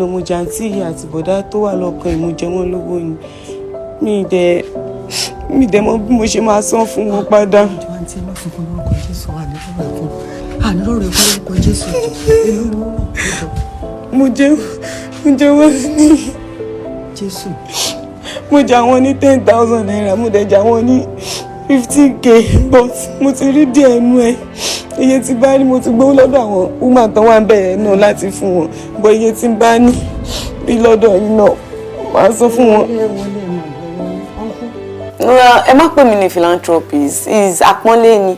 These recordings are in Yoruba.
mo jàǹtí àti bọ̀dá tó wà lọ́kàn ẹ̀ mo jẹ wọ́n lówó ni mi dẹ̀ mọ̀ bí mo ṣe máa san fún wọn padà. àǹtí má fún lórúkọ Jésù ànílọ́rọ̀ ẹ̀kọ́ lórúkọ Jésù mo jẹ wọ́n ní Jésù. mo jà wọ́n ní 10,000 naira mo dẹ̀ jà wọ́n ní 50k but mo ti rí díẹ̀ nú ẹ̀ iye tí bá ní mo ti gbówó lọ́dọ̀ àwọn woman tán wà ń bẹ̀rẹ̀ náà láti fún wọn bọ́ iye tí bá ní bí lọ́dọ̀ yìí náà máa sọ fún wọn. ẹ má pè mí ní philanthropist is àpọ́nlé ni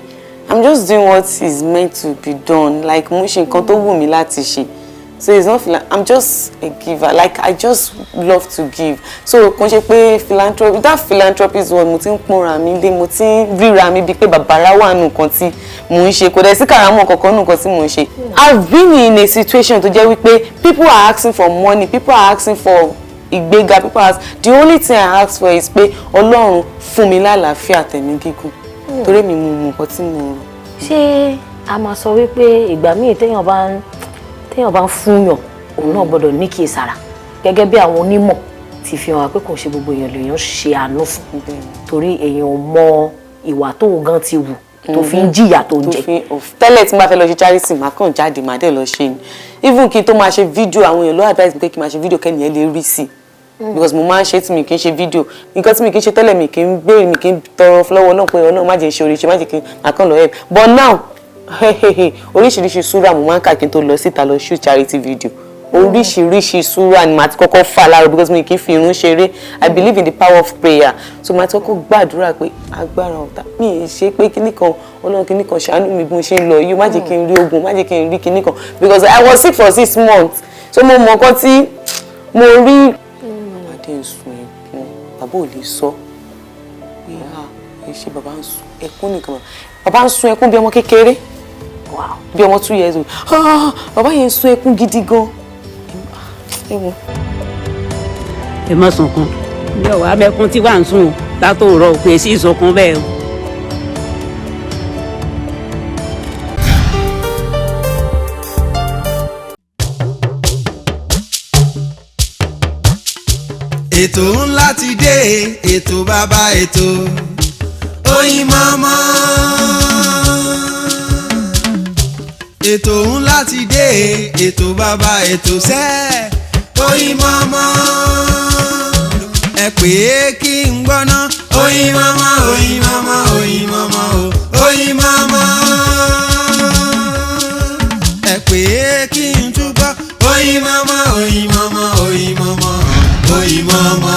I'm just doing what is meant to be done like mo ṣe nǹkan tó wù mí láti ṣe so it's not I'm just a giver like I just love to give so kò ṣe pé philanthropy that philanthropy is what mo ti ń pọ́nra mi lé mo ti ń ríra mi bíi pé bàbára wà nù kan tí mò ń ṣe kò dẹ̀ sí kàrámọ̀ kankan nù kan tí mò ń ṣe. I've been in a situation tó jẹ́ wípé people are asking for money people are asking for ìgbéga people are the only thing I ask for is pé Ọlọ́run fún mi lálàáfíà tẹ̀mí gígùn torí mi mú nǹkan tí mo rò. ṣé a máa sọ wípé ìgbà míì téèyàn bá ń fúnyàn òun náà gbọ́dọ̀ ní kí ìsàrà gẹ́gẹ́ bí àwọn onímọ̀ ti fi hàn pé kò ṣe gbogbo èèyàn lèèyàn ṣe àánú fún torí èèyàn mọ ìwà tóun gan ti wù tó fi ń jìyà tó ń jẹ. tẹ́lẹ̀ tí n bá fẹ́ lọ ṣe charity máa kàn jáde máa dẹ̀ lọ ṣe ni even kí n tó máa ṣe fídíò àwọn èèyàn ló advice mi pé kí n máa ṣe fídíò kẹ́ni ẹ lè rí sí i because mo máa ń ṣe tí mi kì í ṣe fídíò nǹkan tí mi kì í ṣe tẹ́lẹ̀ mi kì í béèrè mi kì í tọrọ lọ́wọ́ náà pé Ọlọ́run má jẹ́ ṣe oríṣi má jẹ́ kí n máa kàn lọ help but now oríṣiríṣi súrà mo máa ń kà kí n tó lọ síta lọ shoot charity video oríṣiríṣi súrà ni màá ti kọ́kọ́ fà láàrọ̀ because mi kì í fi irun ṣeré I believe in the power of prayer so màá ti kọ́kọ́ gbàdúrà pé agbára ọ̀tá mi ì ṣe pé kíní kan Ọlọ́run kíní kan ṣàánú mi bí mo ṣe ń lọ yìí má jẹ́ kí n rí ogun má jẹ́ kí n rí kíní kan because I was sick for 6 months so mo mọ nǹkan tí mo rí. ọmọdé ń sun ẹkún bàbá ò lè sọ pé ẹ ṣe bàbá ń sun ẹkún nìkan bàbá ń sun ẹkún bí ọmọ kékeré bí ọmọ 2 years old bàbá yẹn ń sun ẹkún gidi gan. ẹ má sunkún bí ọwọ́ abẹ́kún tí wàá ń sùn látòrọ pé sí ìsọkún bẹ́ẹ̀ o. ètò ńlá ti dé ètò bàbá ètò Oyinmomo. ètò ńlá ti dé ètò bàbá ètò sẹ́ Oyinmomo. ẹ pè é kí n gbọ́ná Oyinmomo Oyinmomo Oyinmomo Oyinmomo. ẹ pè é kí n túbọ̀ Oyinmomo Oyinmomo Oyinmomo Oyinmomo.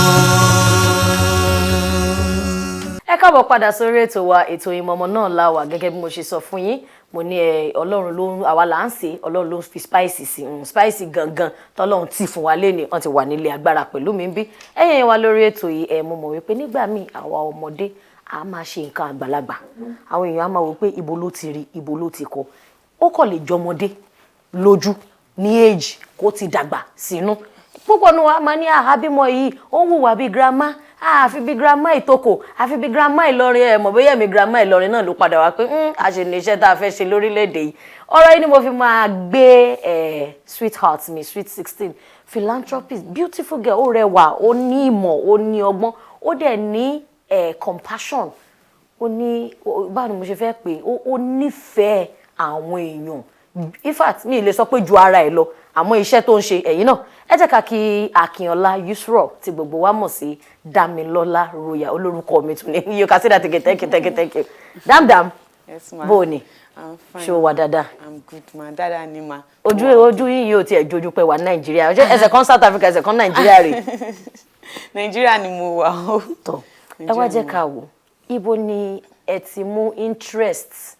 ẹ káàbọ̀ padà sórí ètò wa ètò Oyinmomo náà la wà gẹ́gẹ́ bí mo ṣe sọ fún yín mo ní Ọlọ́run ló àwa là ń ṣe Ọlọ́run ló fi spice sí spice gangan tọ́lọ́run tì fún wa léni wọ́n ti wà nílé agbára pẹ̀lú mi bí ẹ̀yìn wa lórí ètò yìí mo mọ̀ wípé nígbà míì àwa ọmọdé a máa ṣe nǹkan àgbàlagbà àwọn èèyàn á máa wò pé ibo ló ti rí ibo ló ti kọ́ ó kàn lè jọmọdé lójú ní èjì kó ti dàgbà sínú púpọ̀ nu wa máa ní àhábímọ yìí ó ń hùwà bíi girama àfi bíi girama ìtòkò àfi bíi girama Ìlọrin mọ̀ bóyá mi girama Ìlọrin náà ló padà wá pé àṣẹ iṣẹ́ tá a fẹ́ ṣe lórílẹ̀‐èdè yìí ọ̀rọ̀ yìí ni mo fi máa gbé sweetheart mi sweet 16 philanthropist beautiful girl ó rẹwà ó ní ìmọ̀ ó ní ọgbọ́n ó dẹ̀ ní compassion ó ní báwo ni mo ṣe fẹ́ pé ó nífẹ̀ẹ́ àwọn èèyàn in fact mi lè sọ pé ju ara ẹ̀ lọ àmọ́ iṣẹ́ tó ń ṣe ẹ̀yìn náà ẹ jẹ́ ká kí Akínọlá Yusra tí gbogbo wa mọ̀ sí Damilola Royal olórúkọ mi tún ní you can say that again thank you dam yes ma bó ni I'm fine ṣé o wà dáadáa I'm good ma dáadáa ni ma ojú yín yóò tiẹ̀ jojú pé wà Nàìjíríà ẹsẹ̀ kan South Africa ẹsẹ̀ kan Nàìjíríà rè Nàìjíríà ni mo wà o tọ́ ẹ wá jẹ́ ká wò ibo ni ẹ ti mú interest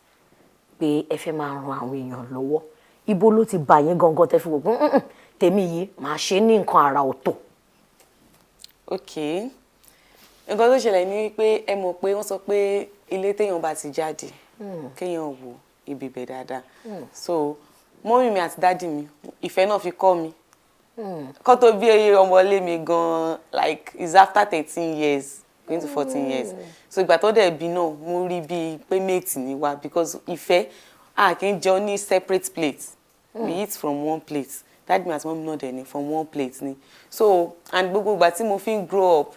pé ẹ fẹ́ máa ran àwọn èèyàn lọ́wọ́ ibo ló ti bà yín gangan tẹ́ fi wò pé tèmi yìí màá ṣe ní nǹkan àrà ọ̀tọ̀. ok nǹkan tó ṣẹlẹ̀ ni wípé ẹ mọ̀ pé wọ́n sọ pé ilé téèyàn bá ti jáde kéèyàn wò ibi bẹ̀ dáadáa so mọ́mì mi àti dádì mi ìfẹ́ náà fi kọ́ mi kọ́ tó bí ọmọlé mi gan like is after 13 years going to 14 years so ìgbà tó dẹ̀ bí náà mo rí bíi pé mate ni wá because ìfẹ́ a kì í jẹun ní separate plates we eat from one plate daddy mi àti mọ́mí náà dẹ̀ ni from one plate ni so and gbogbo ìgbà tí mo fi ń grow up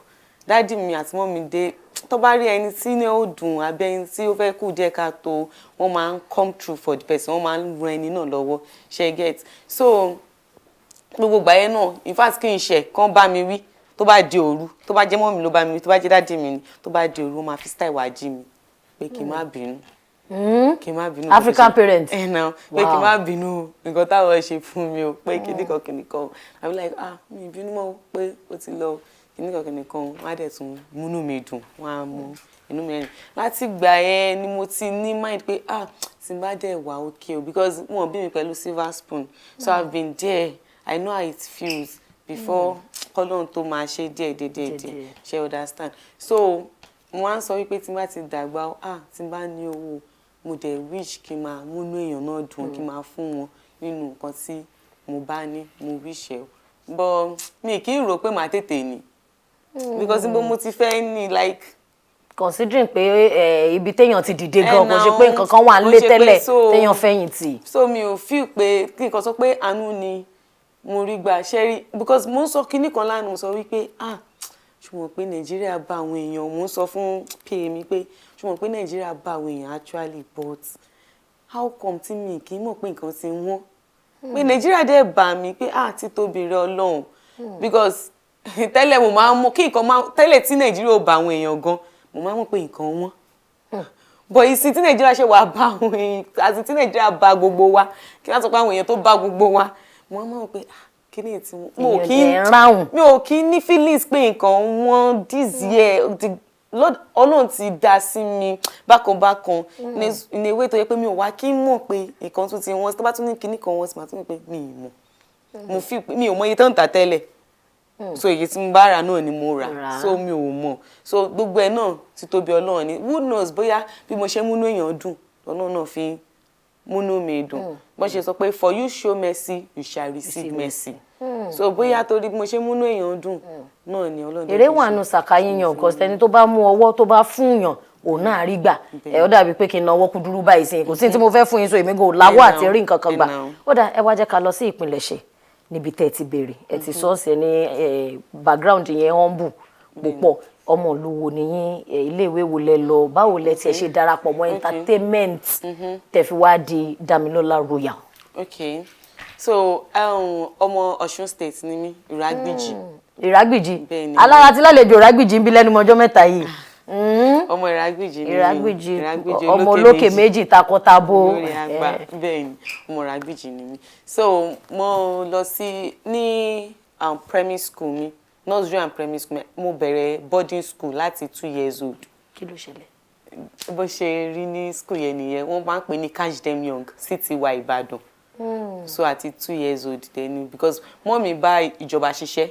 daddy mi àti mọ́mí dé tó bá rí ẹni tí ní ó dùn àbí ẹni tí ó fẹ́ kú díẹ̀ ká tó wọ́n máa ń come through for the person wọ́n máa ń ran ẹni náà lọ́wọ́ ṣe get so gbogbo ìgbà yẹn náà in fact kí n ṣe kán bá mi wí tó bá di òru tó bá jẹ́ mọ́mí ló bá mi wí tó bá jẹ́ daddy mi ni tó bá di òru wọ́n máa fi style wá jí mi pé kí n má bínú kí n má bínú African parent ẹ náà pé kí n má bínú nǹkan táwọn ṣe fún mi o pé kìnnìkan I be like mi bínú mọ́ pé ó ti lọ kìnnìkan wọ́n á dẹ̀ tún múnú mi dùn wọ́n á mú inú mi rìn láti gbà yẹn ni mo ti ní mind pé tí n bá dẹ̀ wà okay o because wọ́n bí mi pẹ̀lú silver spoon so I've been there I know how it feels before kọ́lọ́n tó máa ṣe díẹ̀ ṣe understand so mo á sọ wípé tí n bá ti dàgbà tí n bá ní owó mo dẹ̀ wish kí n máa múnú èèyàn náà dùn kí n máa fún wọn nínú nǹkan tí mo bá ní mo wish ẹ but mi kì í rò pé màá tètè ní because bó mo ti fẹ́ ní like. considering pé ibi téèyàn ti dìde gan kò ṣe pé nǹkan kan wà nílé tẹ́lẹ̀ téèyàn fẹ̀yìntì. so mi ò feel pé kí nǹkan sọ pé àánú ni mo rí gbà ṣẹ́rí because mo ń sọ kinní kan lánàá mo sọ wípé ṣùgbọ́n pé nàìjíríà bá àwọn èèyàn mo ń sọ fún pa mi pé ṣùgbọ́n pé nàìjíríà bá àwọn èèyàn actually but how come tí mi kì í mọ̀ pé nǹkan ti wọ́n pé nàìjíríà dẹ̀ bá mi pé ti tóbi rẹ ọlọ́run because tẹ́lẹ̀ mo máa ń mọ̀ kí nǹkan máa tẹ́lẹ̀ tí nàìjíríà ò bá àwọn èèyàn gan mo máa ń mọ̀ pé nǹkan wọ́n but ìsìn tí nàìjíríà ṣe wà bá àwọn èèyàn àti tí nàìjíríà bá gbogbo wa kí wọ́n sọ pé àwọn èèyàn tó bá gbogbo wa mo máa ń mọ̀ pé kíni tí mi ò kí ní feelings pé nǹkan wọ́n this year Lord Ọlọ́run ti dá sí mi bákan in a way tó yẹ pé mi ò wá kí n mọ̀ pé nǹkan tún ti wọ́n tó bá tún ní kíní kan wọ́n sì máa tún ní pé mi ì mọ̀ mo fi mi ò mọ iye tó ń tà tẹ́lẹ̀ so èyí tí mo bá rà náà ni mo rà so mi ò mọ̀ so gbogbo ẹ̀ náà ti tóbi Ọlọ́run ni who knows bóyá bí mo ṣe múnú èèyàn dùn Ọlọ́run náà fi múnú mi dùn bó ṣe sọ pé for you show mercy you shall receive mercy so bóyá torí mo ṣe múnú èèyàn dùn náà ni Ọlọ́run. èrè wà nù sàkà yíyan nǹkan tẹni tó bá mú ọwọ́ tó bá fún yàn òun náà rí gbà ó dàbí pé kí n náwó kú dúró báyìí sí kò sí tí mo fẹ́ fún yín so èmi kò láwọ́ àti rí nǹkan kan gbà ó dà ẹ wá jẹ́ ká lọ sí ìpilẹ̀ṣẹ̀ níbi tẹ́ ẹ ti béèrè ẹ ti sọ́ọ̀sì ẹ ní background yẹn humble púpọ̀ ọmọ ìlú wo nìyín iléèwé wo lẹ lọ báwo lẹ tiẹ̀ ṣe darapọ̀ mọ́ entertainment tẹ́ fi wá di Damilola Royal. okay so ọmọ Ọ̀ṣun state ni mí Ìrágbìjí. Ìrágbìjí alára tí lálejò Ìrágbìjí ń bí lẹ́nu ọjọ́ mẹ́ta yìí. ọmọ Ìrágbìjí ni Ìrágbìjí ọmọ olókè méjì takọtabo. lórí àgbà bẹ́ẹ̀ ni ọmọ Ìrágbìjí ni mí so mo lọ sí ní primary school mi nursery and primary school mo bẹ̀rẹ̀ boarding school láti 2 years old. kí ló ṣẹlẹ̀. bó ṣe rí ní school yẹn nìyẹn wọ́n máa ń pè ní catch them young city wa Ìbàdàn. So àti 2 years old then because mommy bá ìjọba ṣiṣẹ́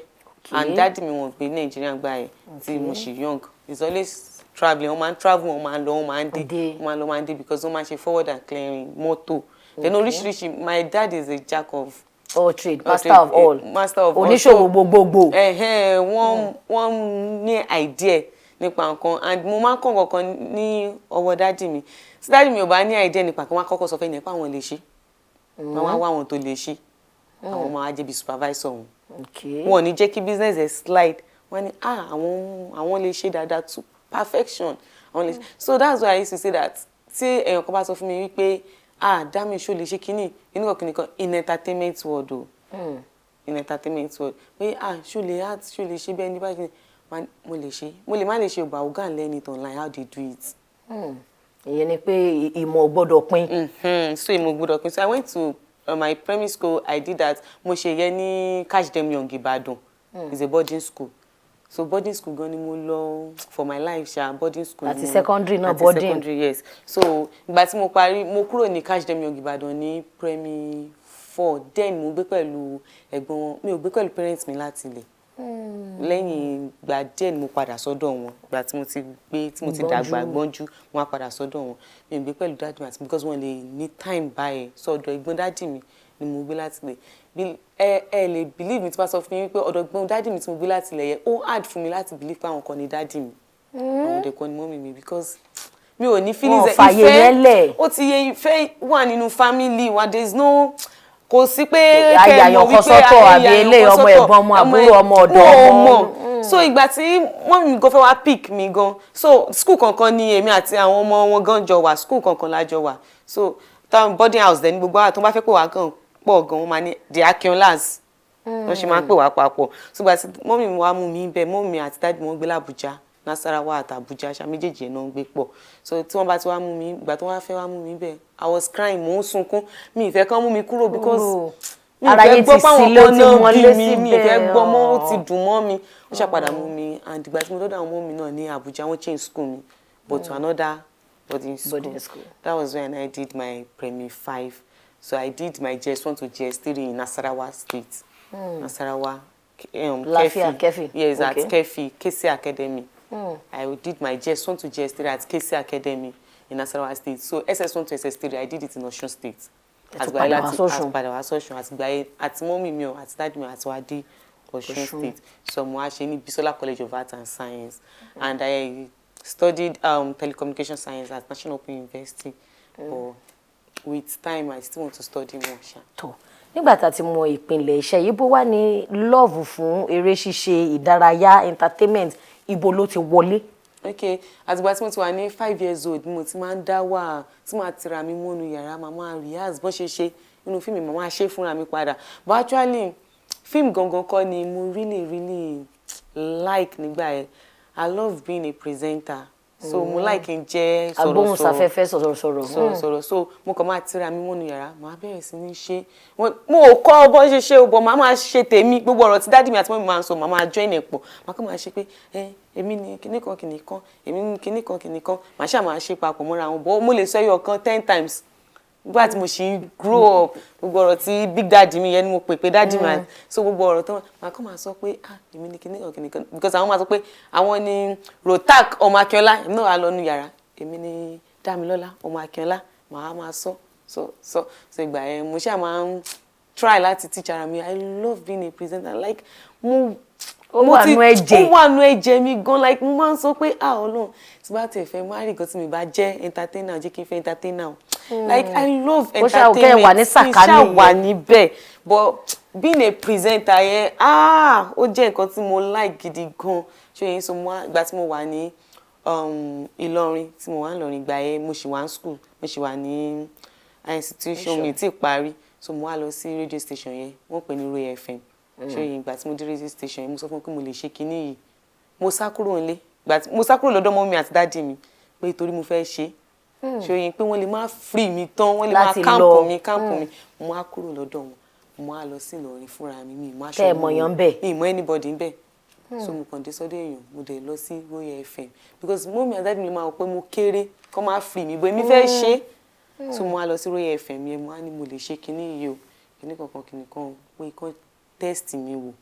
and daddy mi wọ́n gbé Nàìjíríà gbà yẹn tí mo ṣì young he's always travelling wọ́n máa ń travel wọ́n máa ń lọ wọ́n máa ń dé wọ́n máa ń lọ wọ́n máa ń dé because wọ́n máa ń ṣe forward and clearing mọ́tò then oríṣiríṣi my dad is a jack of all trade master of all oníṣòwò gbogbogbò. wọ́n ní idea nípa nǹkan and mo máa ń kọ́ nǹkan ní ọwọ́ daddy mi tí daddy mi ò bá ní idea nípa kan wọ́n á kọ́kọ́ sọ fẹ́ nípa àwọn lè ṣe wọ́n wá àwọn tó lè ṣe àwọn máa jẹ́ bí supervisor wọn wọn ò ní jẹ́ kí business ẹ̀ slide wọ́n ní àwọn lè ṣe dáadáa to perfection àwọn lè ṣe so that's why I used to say that tí èèyàn kan bá sọ fún mi wípé Dami ṣó lè ṣe kíní kan in entertainment world o in entertainment world pé ṣó lè art ṣó lè ṣe bẹ́ẹ̀ ní báyìí mo lè ṣe mo lè má lè ṣe ọba ọgá learn it online how they do it. ìyẹn ni pé ìmọ̀ gbọ́dọ̀ pín. so ìmọ̀ gbọ́dọ̀ pín so I went to my primary school I did that mo ṣe yẹn ní catch them young Ìbàdàn it's a boarding school so boarding school gan ni mo lọ for my life boarding school àti secondary náà boarding àti secondary yes so ìgbà tí mo parí mo kúrò ní catch them young Ìbàdàn ní primary 4 then mo gbé pẹ̀lú ẹ̀gbọ́n wọn mi ò gbé pẹ̀lú parents mi láti ilẹ̀ lẹ́yìn ìgbà díẹ̀ ni mo padà sọ́dọ̀ wọn ìgbà tí mo ti dàgbà gbọ́njú wọn á padà sọ́dọ̀ wọn mi ò gbé pẹ̀lú dáàdì mi àti because wọ́n lè ní time báyìí sọ́dọ̀ ẹ̀gbọ́n dáàdì mi ni mo gbé láti ilẹ̀ ẹ lè believe mi tí wọ́n sọ fún mi pé ọ̀dọ̀ ẹ̀gbọ́n dáàdì mi tí mo gbé láti ilẹ̀ yẹn ó hard fún mi láti believe pé àwọn kan ní dáàdì mi àwọn ọ̀dẹ̀ kan ní mọ́mì mi because mi ò ní feelings ìfẹ́ ó ti yẹ ìfẹ́ wà nínú family wa there is no kò sí pé ayàyàn kan sọ́tọ̀ àbí ilé ọmọ ẹ̀gbọ́n ọmọ àbúrò ọmọ ọ̀dọ̀ ọmọ. So ìgbà tí wọ́n mi gan fẹ́ wá pick mi gan, so school kankan ni èmi àti àwọn ọmọ wọn gan jọ wà, school kankan la jọ wà, so táwọn boarding house dẹ̀ ní gbogbo àwọn tó bá fẹ́ pè wá gan pọ̀ gan wọ́n máa ní the Akínọlá's wọ́n ṣe máa ń pè wá papọ̀. So ìgbà tí mọ́mì mi wá mú mi bẹ́ẹ̀, mọ́mì àti dáàdì wọn gbé l'Àbújá, Nasarawa àti Àbújá ṣá méjèèjì náà ń gbé pọ̀. So tí wọ́n bá ti wá mú mi, ìgbà tí wọ́n fẹ́ wá mú mi bẹ́ẹ̀, I was crying, mò ń sunkún, mi ìfẹ́ kán mú mi kúrò because mi ìfẹ́ gbọ́ páwọn kan náà bí mi ìfẹ́ gbọ́ mọ́, ó ti dùn mọ́ mi. Wọ́n ṣàpadà mú mi, and ìgbà tí mo lọ́dọ̀ àwọn ọmọ mi náà ní Àbújá, wọ́n change school mi, but to another boarding school. That was when I did my Primary 5. So I did my JS1 to JS3 in Nasarawa State. Nasarawa, Kefi. Yes, at Kefi, KC Academy. I did my JS1 to JS3 at KC Academy in Nasarawa State. So SS1 to SS3, I did it in Osun State. Àti mọ́mì mi o, àti dáàdì mi àti wá dé Osun State. So mo wá ṣe ní Bisola College of Art and Science. And I studied telecommunication science at National Open University. But with time, I still want to study more. Tó nígbà tá a ti mọ ìpínlẹ̀ iṣẹ́ yìí, bó wà ní love fún eré ṣíṣe, ìdárayá, entertainment, ibo ló ti wọlé? Okay, àtìgbà tí mo ti wà ní 5 years old, mo ti máa ń dá wà, tí màá tira mi mọ́nu yàrá, màmá rehearse bọ́n ṣe nínú fíìmù, màmá ṣe fúnra mi padà. But actually, fíìmù gangan kọ́ ni mo really like nígbà yẹn. I love being a presenter. So mo like ń jẹ́ agbóhùnsáfẹ́fẹ́ sọ̀rọ̀. So mo kàn máa tira mi mọ́nu yàrá, màá bẹ̀rẹ̀ sí ní ṣe. Mo ò kọ́ bọ́n ṣe o, but màá máa ṣe tèmi. Gbogbo ọ̀rọ̀ tí dáàdì mi àti mọ́mì máa ń sọ, màá máa join ẹ̀ pọ̀. Màá kàn máa ṣe pé èmi ni kinní kan, èmi ni kinní kan. Màá ṣáà máa ṣe papọ̀ mọ́ra wọn. But mo lè sọ ẹyọ kan 10 times. Nígbà tí mo ṣì ń grow up, gbogbo ọ̀rọ̀ tí big daddy mi yẹn ni mo pè daddy mi. So gbogbo ọ̀rọ̀ tó máa kàn máa sọ pé èmi ni kinní kan. Because àwọn máa sọ pé àwọn ni Rotak ọmọ Akínọlá, èmi náà wà lọ́nu yàrá. Èmi ni Damilola ọmọ Akínọlá, màá máa sọ. So ìgbà yẹn mo ṣáà máa ń try láti teach ara mi. I love being a presenter. Like ó wà nú ẹ̀jẹ̀ mi gan, like mo máa ń sọ pé Ọlọ́run tí bá tẹ̀ fẹ́ má rí nǹkan tí mi bá jẹ́ entertainer, jẹ́ kí n fẹ́ entertainer. Like I love entertainment. Ṣá wà níbẹ̀, but being a presenter yẹn ó jẹ́ nǹkan tí mo like gidi gan. Ṣé yẹn so ìgbà tí mo wà ní Ìlọrin, tí mo wà ní Ìlọrin ìgbà yẹn mo ṣì wà ní school, mo ṣì wà ní institution mi tí parí. So mo wá lọ sí radio station yẹn, wọ́n pè ní Roy FM. Ṣé yẹn ìgbà tí mo dé radio station yẹn, mo sọ fún wọn pé mo lè ṣe kinní yìí. Mo sá kúrò nílé, mo sá kúrò lọ́dọ̀ mọ́mì àti dáàdì mi pé torí mo fẹ́ ṣe. Ṣé yẹn pé wọ́n lè má free mi tán, wọ́n lè má káàmpù mi. Mo wá kúrò lọ́dọ̀ wọn, mo wá lọ sí Ìlọrin fúnra mi, mi ìmọ̀ aṣọ mi ìmọ̀ anybody ń bẹ̀. So mo kàn dé sọ́dọ̀ èèyàn, mo dẹ̀ lọ sí Roy FM because mọ́mì àti dáàdì mi máa wọ pé mo kéré kọ́ máa free mi, bó èmi fẹ́ ṣe. So mo wá lọ sí Roy FM yẹn, mo wá ní mo lè ṣe kinní yìí o, kinní kan pé kọ́ test mi wò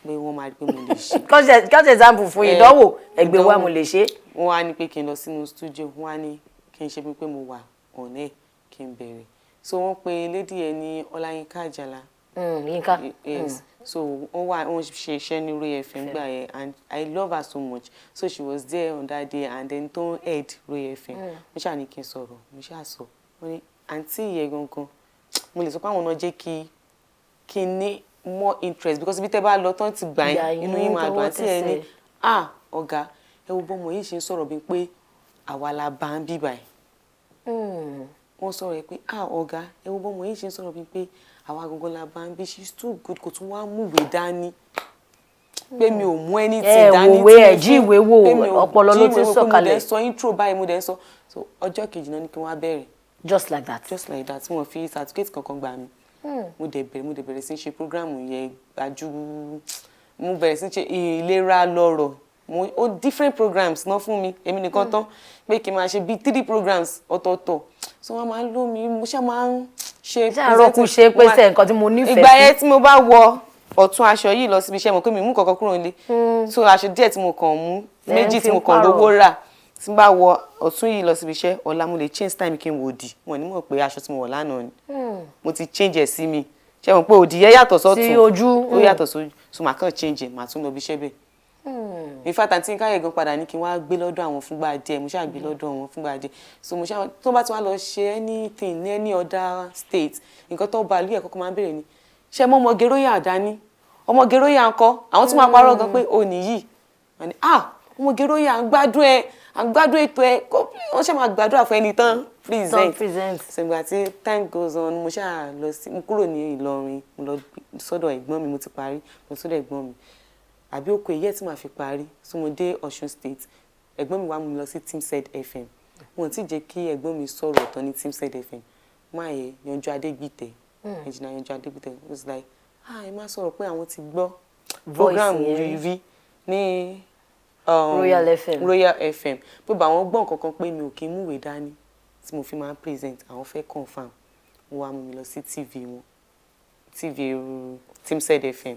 pé wọ́n máa rí pé mo lè ṣe. Kọ́ṣẹ́ example fún ìdánwò ẹgbẹ́ wa mo lè ṣe. Wọ́n wá ní pé kí n lọ sínú studio, wọ́n wá ní kí n ṣe bí pé mo wà ọ̀nà ẹ̀ kí n bẹ̀rẹ̀. So wọ́n pe lady yẹn ní Ọláyínká Àjàlá. Yínká. Yes. So wọ́n ṣe iṣẹ́ ní Roy FM gbà yẹn, and I love her so much. So she was there on that day, and then tó head Roy FM. Mo ṣáà ní kí n sọ̀rọ̀, mo ṣáà sọ. Wọ́n ní àǹtí yẹn gangan, mo lè sọ pé àwọn náà jẹ́ kí n ní more interest because bí tẹ́ bá lọ tán ti gbà yín inú yín máa dùn àti ẹ ní ọ̀gá ẹ wo bọ́mọ yìí ṣe ń sọ̀rọ̀ bíi pé àwa la bá ń bí báyìí. Wọ́n sọ̀rọ̀ ẹ pé ọ̀gá ẹ wo bọ́mọ yìí ṣe ń sọ̀rọ̀ bíi pé àwa gangan la bá ń bí, she's too good, kò tún wá múwèé dání pé mi ò mú ẹni tí dání tí ìwé wò ọpọlọ ló ti sọ̀kalẹ̀. Mo dẹ̀ sọ intro báyìí, mo dẹ̀ sọ so ọjọ́ kejì náà ni kí wọ́n á bẹ̀rẹ̀. Just like that. Wọ́n fi certificate kankan gbà mí. Mo dẹ̀ bẹ̀rẹ̀ sí ṣe programu yẹn mo bẹ̀rẹ̀ sí ṣe ìlera lọ́rọ̀, ó different programs náà fún mi, èmi nìkan tán pé kí n máa ṣe bíi 3 programs ọ̀tọ̀ọ̀tọ̀. So wọ́n máa ń lò mí, mo ṣáà máa ń ṣe àròkù ṣe pé ṣe nǹkan tí mo nífẹ̀ẹ́ sí. ìgbà yẹn tí mo bá wọ ọ̀tún aṣọ yìí lọ síbi iṣẹ́ mo pé mi mú kankan kúrò nílé, so aṣọ díẹ̀ tí mo kàn mú, méjì tí mo kàn lówó rà, tí n bá wọ ọ̀tún yìí lọ síbi iṣẹ́, ọ̀la mo lè change time kí n wò di, wọn ní mọ̀ pé aṣọ tí mo wọ̀ lánàá ni mo ti change ẹ̀ sí mi. Ṣé mo pé òdì yẹn yàtọ̀ sọ́tún, sí ojú ó yàtọ̀ sójú, so màá kàn change ẹ̀, màá tún lọ bí iṣẹ́ bẹ́ẹ̀. in fact àǹtí káyọ̀ gan padà ní kí n wá gbé lọ́dọ̀ àwọn fúngbà díẹ̀ mo ṣáà gbé lọ́dọ̀ àwọn fúngbà díẹ̀ so mo ṣáà tó bá ti wá lọ ṣe anything ní any other state nǹkan tó bá lóye kọ́kọ́ máa ń béèrè ni ṣé mo ọmọge róyà dání ọmọge róyà ńkọ́ àwọn tí wọ́n parọ́ gan pé o nìyí wọ́n ní ọmọge róyà à ń gbádùn ètò ẹ wọ́n ṣe máa gbàdúrà fún ẹni tán present ṣùgbọ́n àti time goes on mo ṣáà lọ sí mo kúrò ní Ìlọrin mo lọ sọ́dọ̀ ẹ̀gbọ́n mi mo ti parí mo sọ́dọ̀ ẹ̀gbọ́n mi àbí oko èyí tí màá fi parí so mo dé Ọ̀ṣun state ẹ̀gbọ́n mi wá mú mi lọ sí Teamsed FM wọn ti jẹ́ kí ẹ̀gbọ́n mi sọ̀rọ̀ ọ̀tọ̀ ní Teamsed FM máa yẹ Yanjú Adégbìtẹ́ ẹ̀jìnà Yanjú Adégbìtẹ́ it was like ẹ má sọ̀rọ̀ pé àwọn ti gbọ́ program rí ní Royal FM pé báwọn gbọ́ nǹkan kan pé mi ò kí ń múwèé dání tí mo fi máa ń present àwọn fẹ́ confam wọ́n wá mú mi lọ sí TV wọn TV Teamsed FM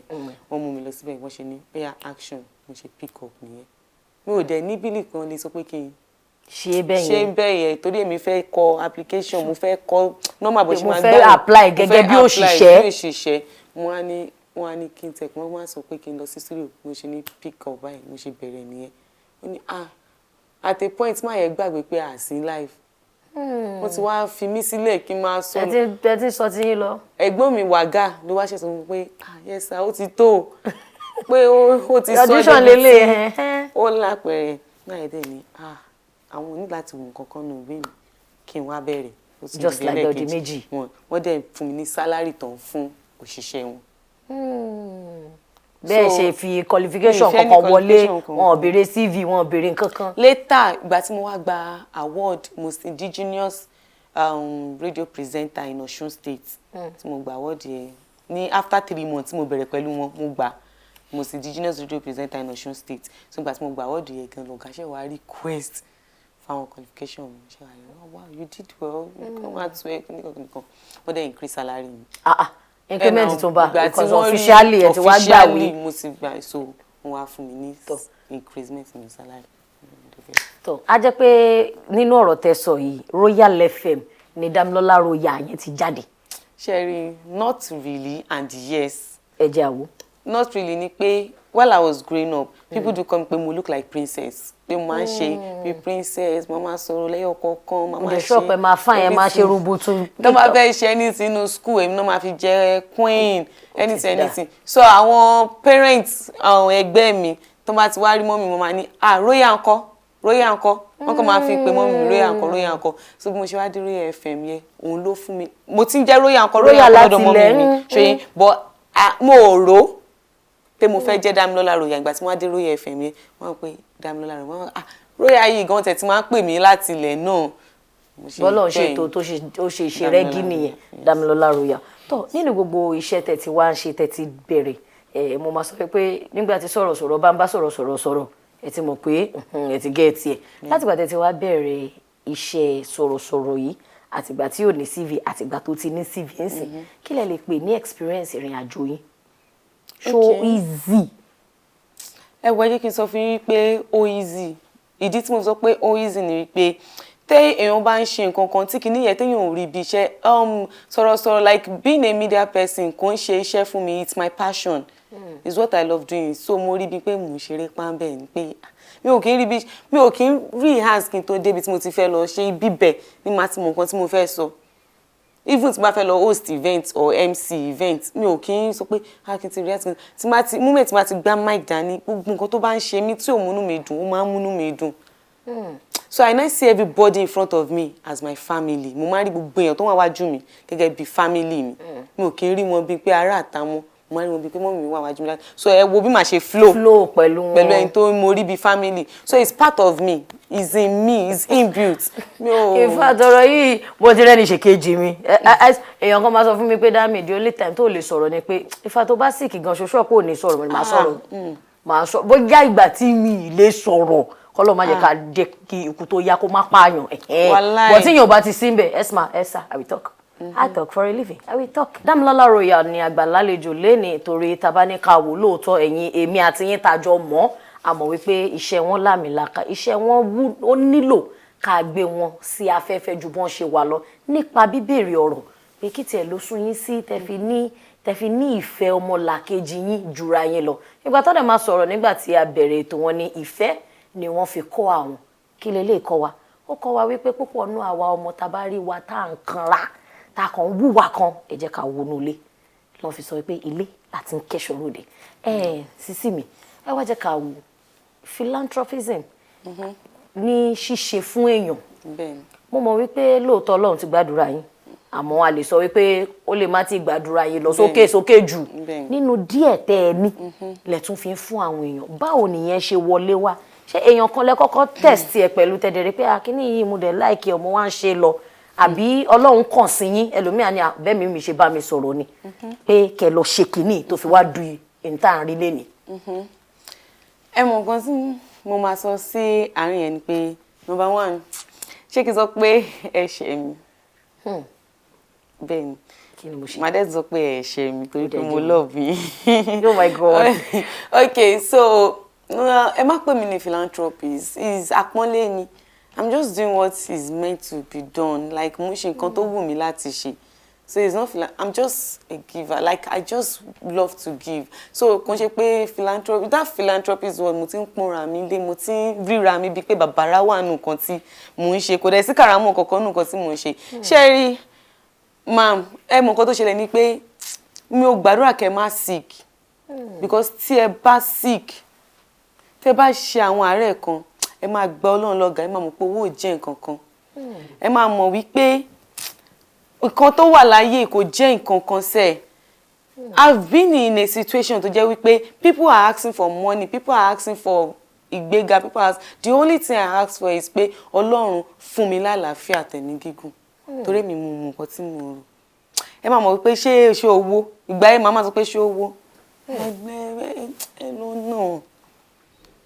wọ́n mú mi lọ síbẹ̀ wọ́n ṣe ní bẹ́ẹ̀ action mo ṣe pick up nìyẹn mi ò dẹ̀ ní bílì kan lè sọ pé kí n ṣe bẹ́ẹ̀ yẹn torí èmi fẹ́ kọ application mo fẹ́ kọ normal bó ṣe máa gbọ́ mo fẹ́ apply gẹ́gẹ́ bí òṣìṣẹ́ wọ́n á ní kí n tẹ̀ wọ́n wá sọ pé kí n lọ sí studio mo ṣe ní pick up báyìí mo ṣe bẹ̀rẹ̀ nìyẹn ó ní at a point máa yẹ gbàgbé pé àsín live wọ́n ti wá fi mí sílẹ̀ kí n máa sọ. ẹ ti sọ ti yín lọ. ẹ̀gbọ́n mi wàgà ló wá ṣẹ̀sọ̀ fún mi pé yes sir ó ti tó pé ó ti sọ audition lélẹ̀ ó lápẹ̀rẹ̀ náà ẹ̀dẹ̀ ni àwọn ní láti wò nǹkan kan nù bí mi kí n wá bẹ̀rẹ̀. just like ọdún méjì. wọ́n dẹ̀ fún mi ní sálárì tán fún òṣìṣẹ́ wọn. bẹ́ẹ̀ ṣe fi qualification kankan wọlé wọn ò béèrè CV wọn ò béèrè nǹkankan. later ìgbà tí mo wá gba award most indigenous radio presenter in Osun State tí mo gba award yẹn ní after 3 months tí mo bẹ̀rẹ̀ pẹ̀lú wọn mo gba most indigenous radio presenter in Osun State so ìgbà tí mo gba award yẹn gan lọ́gà ṣe wá request fáwọn qualification mi ṣe wá yẹn wow you did well nǹkan máa tún ẹ nìkan wọ́n dẹ̀ increase salary mi. increment tó bá because officially ẹ ti wá gbàwé mo ti gbà so wọ́n wá fún mi ní increment in salary. tó a jẹ́ pé nínú ọ̀rọ̀ tẹ́ sọ yìí Royal FM ni Damilola Royal yẹn ti jáde. Sherry, not really and yes. ẹ jẹ́ àwọ̀. Not really ni pé while I was growing up people do come pé mo look like princess pé mo máa ń ṣe bí princess mo máa sọ̀rọ̀ lẹ́yọ̀ kọ̀ọ̀kan mo máa ṣe. ṣọ́ọ̀pù ẹ̀ máa fà yẹn máa ṣe rubutu. tó máa fẹ́ ṣe anything nínú school èmi náà máa fi jẹ́ queen anything so àwọn parents àwọn ẹgbẹ́ mi tó bá ti wá rí mọ́mì mo máa ní Royal ńkọ́ Royal ńkọ́ wọ́n kàn máa fi pé mọ́mì Royal ńkọ́ so bí mo ṣe wá dé Royal FM yẹn òun ló fún mi mo ti ń jẹ́ Royal ńkọ́ lọ́dọ̀ mọ́mì mi ṣe but mo ò rò pé mo fẹ́ jẹ́ Damilola Royal ìgbà tí wọ́n á dé Royal FM yẹn wọ́n pe Damilola Royal wọ́n Royal yìí gan tẹ̀ tí máa ń pè mí láti ilẹ̀ náà. bọ́lá ń ṣètò tó ṣe ṣe rẹ́gí nìyẹn Damilola Royal tó nínú gbogbo iṣẹ́ tẹ̀ tí wá ń ṣe tẹ̀ tí bẹ̀rẹ̀ mo máa sọ pé nígbà tí sọ̀rọ̀sọ̀rọ̀ bá ń bá sọ̀rọ̀ ẹ ti mọ̀ pé ẹ ti gẹ́ ẹ tiẹ̀ látìgbà tẹ̀ tí wá bẹ̀rẹ̀ iṣẹ́ sọ̀rọ̀sọ̀rọ̀ yìí àtìgbà tí ò ní CV àtìgbà tó ti ní CV ń sìn kí lẹ lè pè ní experience ìrìn àjò yín so easy. ẹ wọ ẹ jẹ́ kí n sọ fún yín pé ó easy ìdí tí mo sọ pé ó easy ni wípé tẹ́ èèyàn bá ń ṣe nǹkan kan tí kìíní yẹn téèyàn ò rí ibi iṣẹ́ sọ̀rọ̀sọ̀rọ̀ like being a media person kò ń ṣe iṣẹ́ fún mi it's my passion it's what I love doing so mo rí bíi pé mò ń ṣeré pàmbẹ́ ni pé mi ò kí ń rí hands kí n tó débi tí mo ti fẹ́ lọ ṣe bíbẹ̀ ní màá ti mọ nǹkan tí mo fẹ́ sọ. Even tí bá fẹ́ lọ host event or MC event mi ò kí ń sọ pé kí n ti react moment tí ma ti gbá mic dání gbogbo nǹkan tó bá ń ṣe mí tí ò múnú mi dùn ó máa ń múnú mi dùn. So I now see everybody in front of me as my family mo máa ń rí gbogbo èèyàn tó wà wájú mi gẹ́gẹ́ bí family mi ò kí ń rí wọn bíi pé ará àtàwọn mo máa ń rí wọn bíi pé mọ́mì mi wà wájú mi láti so ẹ wo bí màá ṣe flow pẹ̀lú ẹni tó mo rí bíi family so it's part of me is in me is inbuilt. ìfàtọ̀rọ̀ yìí bó ti rẹ́ni ṣèkejì mi èèyàn kan máa sọ fún mi pé Dami the only time tó lè sọ̀rọ̀ ni pé ìfà tó bá sick gan ṣoṣo pé ò ní sọ̀rọ̀ mi máa sọ̀rọ̀ bóyá ìgbà tí mi lè sọ̀rọ̀ kọ́lọ́ má jẹ́ ká jẹ́ kí ikú tó yá kó má pààyàn bọ̀ tí yóò bá ti sí ń bẹ̀ ẹ̀sà I will talk. I talk for a living. I will talk. Damilola Royal ni àgbàlálejò lénìí torí tabaníkà wò lóòótọ́ ẹ̀yin èmi àti yín tajọ mọ́ àmọ́ wípé iṣẹ́ wọn lámìlaka iṣẹ́ wọn ó nílò ká gbé wọn sí afẹ́fẹ́ ju bọ́n ṣe wà lọ nípa bíbèrè ọ̀rọ̀ pé kí tiẹ̀ ló sún yín sí tẹ́ fi ní tẹ́ fi ní ìfẹ́ ọmọlàkejì yín jura yín lọ ìgbà tó dẹ̀ máa sọ̀rọ̀ nígbà tí a bẹ̀rẹ̀ ètò wọn ní ìfẹ́ ni wọ́n fi kọ́ àwọn kí lè lè kọ́ wa ó kọ́ wa wípé púpọ̀ nú àwa ọmọ tá bá rí wa tá à ń kanra tá a kàn ń wúwa kan ẹ jẹ́ ká wọnú ilé lọ́n fi sọ pé ilé láti ń kẹ́sọ̀ lóde sísí mi ẹ wá jẹ́ ká wo philanthropism ní ṣíṣe fún èèyàn mo mọ̀ wípé lóòótọ́ Ọlọ́run ti gbàdúrà yín àmọ́ a lè sọ wípé ó lè má ti gbàdúrà yín lọ sókè jù nínú díẹ̀ tẹ́ ẹ ní lẹ tún fi ń fún àwọn èèyàn báwo nìyẹn ṣe wọlé wá ṣé èèyàn kan lẹ kọ́kọ́ test ẹ pẹ̀lú tẹ̀dẹ̀rẹ̀ pé akíní yìí mo dẹ̀ láìkí ọmọ wa ń ṣe lọ àbí Ọlọ́run kàn sí yín ẹlòmíà ní bẹ́ẹ̀ mi ṣe bá mi sọ̀rọ̀ ni pé kẹ lọ ṣe kínní tó fi wá du ìta àárín lẹ́nìí. ẹ mọ̀ nǹkan tí mo máa sọ sí àárín yẹn ni pé number one ṣé kí n sọ pé ẹ ṣe mi bẹ́ẹ̀ ni màá dẹ́ sọ pé ẹ ṣe mi torí pé mo love yín. Oh my God. Okay, so ẹ má pè mí ní philanthropist is àpọ́nlé ni I'm just doing what is meant to be done like mo ṣe nǹkan tó wù mí láti ṣe so it's not I'm just a giver like I just love to give so kò ń ṣe pé philanthropy that philanthropist word mo ti ń pọ́nra mi lé mo ti ń ríra mi bíi pé bàbára wà nù nǹkan tí mò ń ṣe kò dẹ̀ sí kàrámọ̀ kankan nù nǹkan tí mò ń ṣe ṣé rí ma'am ẹ mọ̀ nǹkan tó ṣẹlẹ̀ ni pé mi ò gbàdúrà kẹ́ má sick because tí ẹ bá sick tẹ́ bá ṣe àwọn àárẹ̀ kan ẹ máa gba Ọlọ́run lọ́gàá ẹ máa mọ̀ pé owó ò jẹ́ nǹkan kan ẹ máa mọ̀ wípé nǹkan tó wà láyé kò jẹ́ nǹkan kan sẹ́ẹ̀. I've been in a situation tó jẹ́ wípé people are asking for money people are asking for ìgbéga people are the only thing I ask for is pé Ọlọ́run fún mi lálàáfíà tẹ̀mí gígùn torí mi mú nǹkan tí mo rò ẹ máa mọ̀ wípé ṣé owó ìgbà yẹn màá sọ pé ṣé owó ẹ lọ náà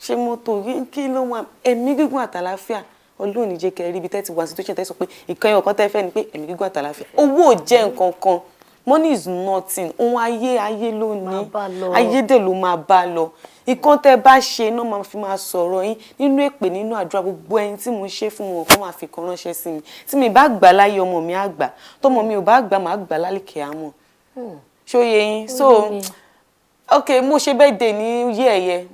ṣé mọ́tò kí ló wà ẹ̀mí gígùn àtàlàáfíà Ọlọ́run ní jẹ́ kẹ́ rí ibi tẹ́ ti wà situation tẹ́ sọ pé nǹkan ẹyọ kan tẹ́ fẹ́ ni pé ẹ̀mí gígùn àtàlàáfíà owó ò jẹ́ nǹkan kan money is nothing ohun ayé ló ní ayé dẹ̀ ló máa bá lọ nǹkan tẹ́ bá ṣe náà máa fi máa sọ̀rọ̀ yín nínú èpè nínú àdúrà gbogbo ẹni tí mo ṣe fún wọn kó máa fi kan ránṣẹ́ sí mi tí mi bá gbà láyé ọmọ mi á gbà tọmọ mi ò bá gbà máa gbà lálìkẹ́ àmọ́ ṣóye yín so okay mo ṣe birthday ní yẹ̀yẹ̀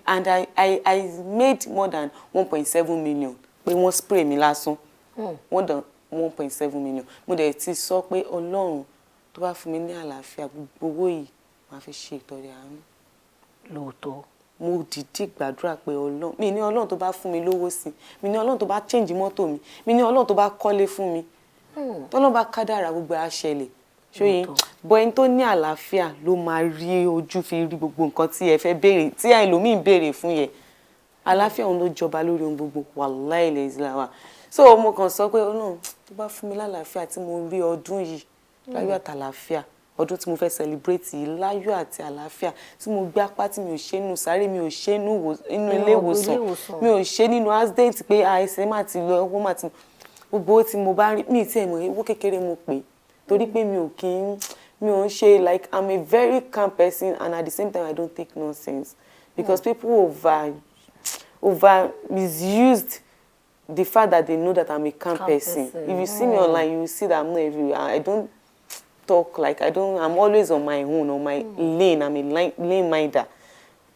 and I made more than 1.7 million pé wọ́n spray mi lásán more than 1.7 million mo dẹ̀ ti sọ pé Ọlọ́run tó bá fún mi ní àlàáfíà gbogbo owó yìí máa fi ṣe ìtọrẹ àánú. Lóòótọ́ mo dìde gbàdúrà pé Ọlọ́run mi ní Ọlọ́run tó bá fún mi lówó sí mi ní Ọlọ́run tó bá change mọ́tò mi mi ní Ọlọ́run tó bá kọ́lé fún mi tọ́lọ́run bá kádàrá gbogbo á ṣẹlẹ̀ ṣóyè bọ́ ẹni tó ní àlàáfíà ló máa rí ojú fi rí gbogbo nǹkan tí ẹ fẹ́ béèrè tí ẹlòmíì béèrè fún yẹn àlàáfíà òun ló jọba lórí ohun gbogbo wàláhì lẹ́sìláwà so mo kàn sọ pé Ọlọ́run tó bá fún mi lálàáfíà tí mo rí ọdún yìí láyọ̀ àtàlàáfíà ọdún tí mo fẹ́ celebrate yìí láyọ̀ àti àlàáfíà tí mo gbé apá tí mi ò ṣe nínú sáré mi ò ṣe nínú ilé ìwòsàn mi ò ṣe nínú accident pé àìsàn má ti lọ owó má ti gbogbo tí mo bá rí mi tí ẹ̀ mọ̀ owó kékeré mo pè torí pé mi ò ń ṣe like I'm a very calm person and at the same time I don't take nonsense because people over misused the fact that they know that I'm a calm person. If you see me online, you will see that I'm not everywhere. I don't talk like I'm always on my own, on my lane. I'm a lane minder.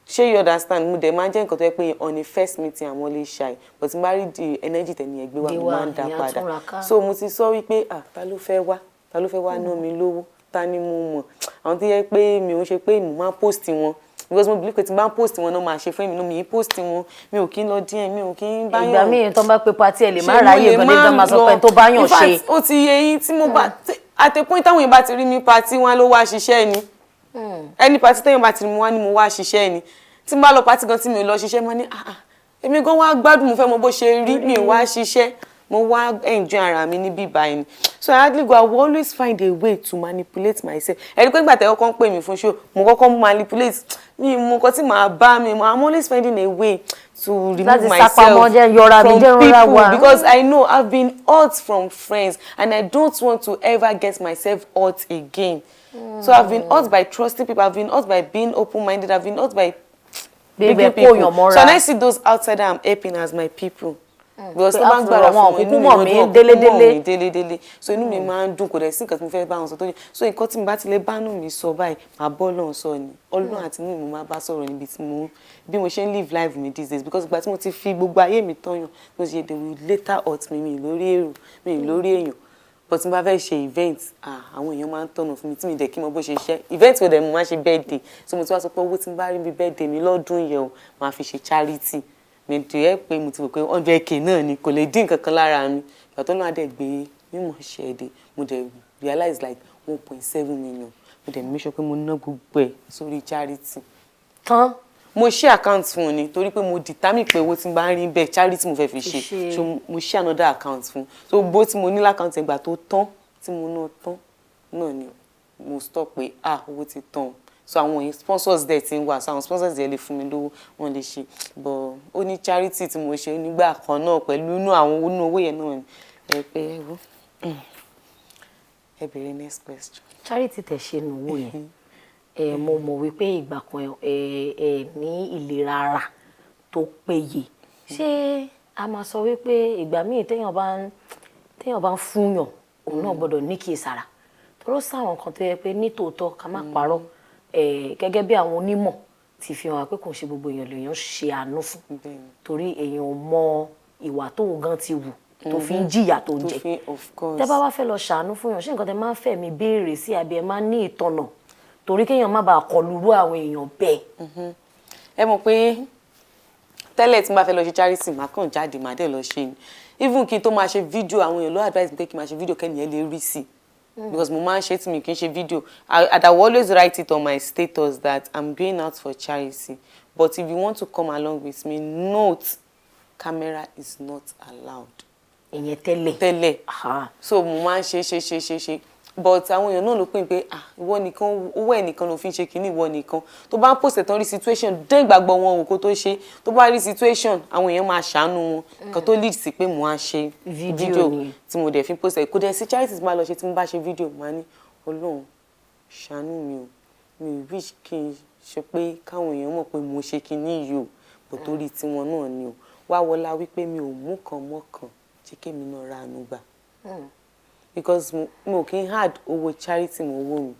Sure you understand? Mo dey imagine nǹkan tó yẹ pé on a first meeting I'm always shy, but n bá rí the energy tẹ̀ni ẹgbẹ́ wa mo máa ń dá padà. So mo ti sọ wípé ta ló fẹ́ wá ná mi lówó, ta ni mo mọ̀. Àwọn tó yẹ pé mi ò ṣe pé mo máa post wọn. Because mo believe pé tí n bá post wọn náà máa ṣe fún mi mi post wọn mi ò kí ń lọ díẹ̀ mi ò kí ń báyọ̀. ìgbà míì tó bá pe party ẹ lè má ráyè gan nígbà máa sọ pé tó bá yàn ṣe. in fact ó ti yẹ yín tí mo bá at a point táwọn èèyàn bá ti rí mi party wọn ló wá ṣiṣẹ́ ni ẹni party téèyàn bá ti rí mi wá ni mo wá ṣiṣẹ́ ni tí n bá lọ party gan tí mi ò lọ ṣiṣẹ́ mo ní èmi gan wá gbádùn mo fẹ́ mọ bó ṣe rí mi ò wá ṣiṣẹ́ mo wá enjoy ara mi níbí báyìí so I hardly go I will always find a way to manipulate myself ẹni pé nígbà tẹ́ kọ́kọ́ ń pè mí fún show mo kọ́kọ́ manipulate mi mo kọ́ tí màá bá mi I'm always finding a way to remove myself from people because I know I've been hurt from friends and I don't want to ever get myself hurt again so I've been hurt by trusting people I've been hurt by being open-minded I've been hurt by bringing people so when I see those outside I'm helping as my people because tó bá ń gbàrà fún wọn inú mi mọ̀ mí délédélé so inú mi máa ń dùn kò dẹ̀ sí nǹkan tí mo fẹ́ bá wọn sọ tó ní so nǹkan tí mo bá ti lè bá nù mí sọ báyìí màá bọ́ lọ́hùn sọ ni Ọlọ́run àti inú mi máa bá sọ̀rọ̀ níbi tí bí mo ṣe ń live life mi these days because ìgbà tí mo ti fi gbogbo ayé mi tọ́yàn mo ṣe they will later hurt mi lórí èrò mi lórí èèyàn but tí mo bá fẹ́ ṣe event àwọn èèyàn máa ń tọ̀nà fún mi tí mi dẹ̀ kí mo bó ṣe ṣe event wo dẹ̀ mo máa ṣe birthday so mo ti wá sọ pé owó tí mo bá rí bí birthday mi lọ́dún yẹn o máa fi ṣe charity mi tó yẹ pé mo ti rò pé 100k náà ni kò lè dín nǹkan kan lára mi ìgbà tó náà dẹ̀ gbé mímọ̀ ṣe èdè mo dẹ̀ realize like 1.7 million mo dẹ̀ make sure pé mo ná gbogbo ẹ̀ sórí charity tán mo ṣe account fún un ni torí pé mo determine pé owó tí n bá ń rí bẹ́ẹ̀ charity mo fẹ́ fi ṣe so mo ṣe another account fún un so bó tí mo ní l'account ẹgbà tó tán tí mo ná tán náà ni mo stop pé owó ti tán so àwọn sponsors dẹ̀ ti ń wà so àwọn sponsors dẹ̀ lè fún mi lówó wọ́n lè ṣe but ó ní charity tí mo ṣe nígbà kan náà pẹ̀lú inú àwọn owó yẹn náà ni ẹ pé ẹ wo ẹ bèrè next question. charity tẹ̀ ṣe nù owó yẹn mo mọ̀ wípé ìgbà kan ní ìlera ara tó péye ṣé a máa sọ wípé ìgbà míì téèyàn bá ń fúnyàn òun náà gbọ́dọ̀ ní kí ìsàrà tó sáwọn kan tó yẹ pé nítòótọ́ ká má parọ́ gẹ́gẹ́ bí àwọn onímọ̀ ti fi hàn pé kò ṣe gbogbo èèyàn lèèyàn ṣe àánú fún torí èèyàn ò mọ ìwà tóun gan ti wù tó fi ń jìyà tó ń jẹ tẹ́ bá wá fẹ́ lọ ṣàánú fún yàn ṣé nǹkan tẹ́ máa ń fẹ́ mi béèrè sí àbí ẹ máa ń ní ìtọ̀nà torí kéèyàn má bàa kọlu irú àwọn èèyàn bẹ́ẹ̀. ẹ mọ̀ pé tẹ́lẹ̀ tí n bá fẹ́ lọ ṣe charity màá kàn jáde màá dẹ̀ lọ ṣe ni even kí n tó máa ṣe fídíò àwọn èèyàn ló advise mi pé kí n máa ṣe fídíò kẹ́nìyàn lè rí sí because mo máa ń ṣe tí mi kì í ṣe fídíò I will always write it on my status that I'm going out for charity but if you want to come along with me note camera is not allowed. ìyẹn tẹ́lẹ̀ so mo máa ń ṣe but àwọn èèyàn náà ló pín pé ìwọ nìkan owó ẹ̀ nìkan ló fi ń ṣe kínní ìwọ nìkan tó bá ń post tán rí situation dé ìgbàgbọ́ wọn kó tó ṣe tó bá rí situation àwọn èèyàn máa ṣàánú wọn nǹkan tó lead sí pé mo á ṣe fídíò tí mo dẹ̀ fi post ẹ̀ kó dẹ̀ sí charities máa lọ ṣe tí mo bá ṣe fídíò máa ní Ọlọ́run ṣàánú mi mi wish kí n ṣe pé káwọn èèyàn mọ̀ pé mo ṣe kínní yìí o bò torí tiwọn náà ni o wá wọlá wípé mi ò mú kan mọ́kàn jẹ́ kémi náà ra àánú gbà because mo kì í hard owó charity mo owó mi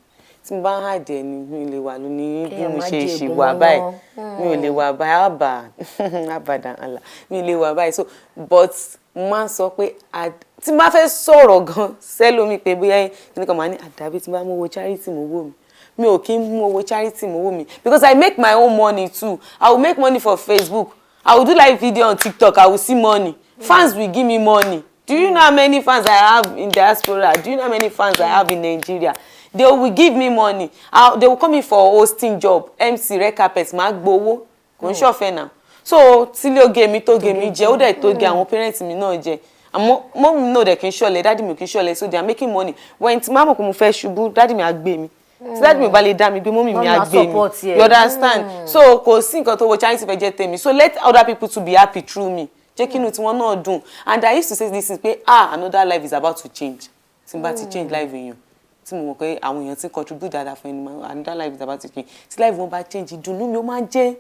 tí mo bá ń hard ẹ ni mi ò lè wà lónìí bí mo ṣe ṣìwà báyìí mi ò lè wà báyìí àbàdàn àlà mi ò lè wà báyìí so but mo máa ń sọ pé tí n bá fẹ́ sọ̀rọ̀ gan sẹ́lómi pé bóyá kíní kan máa ní àdàbí tí n bá mú owó charity mo owó mi ò kí ń mú owó charity mo owó mi because I make my own money too I will make money for Facebook I will do live video on TikTok I will see money fans will give me money. Do you know how many fans I have in diaspora? Do you know how many fans I have in Nigeria? They will give me money. They will come in for hosting job, MC, red carpet, máa gbowó. Kò ń ṣọ̀fẹ́ now. So, tílé oge mi tó ge mi jẹ, ó dẹ̀ tó ge àwọn parents mi náà jẹ. Àmọ́ mom mi náà dẹ̀ kì í ṣọ̀lẹ, daddy mi kì í ṣọ̀lẹ, so they are making money. When tí máa mọ̀ pé mo fẹ́ ṣubú, daddy mi á gbé mi. Tí daddy mi bá lè dá mi gbé, mommy mi á gbé mi. You understand? So, kò sí nǹkan tó wo charity fẹ́ jẹ́ tèmi. So, let other people to be happy through me. Jẹ́ kí inú tiwọn náà dùn and I used to say this is pé another life is about to change tí n bá ti change life èèyàn tí mo mọ̀ pé àwọn èèyàn ti contribute dáadáa fún ẹni another life is about to change tí life wọn bá change ìdùnnú mi ó máa jẹ́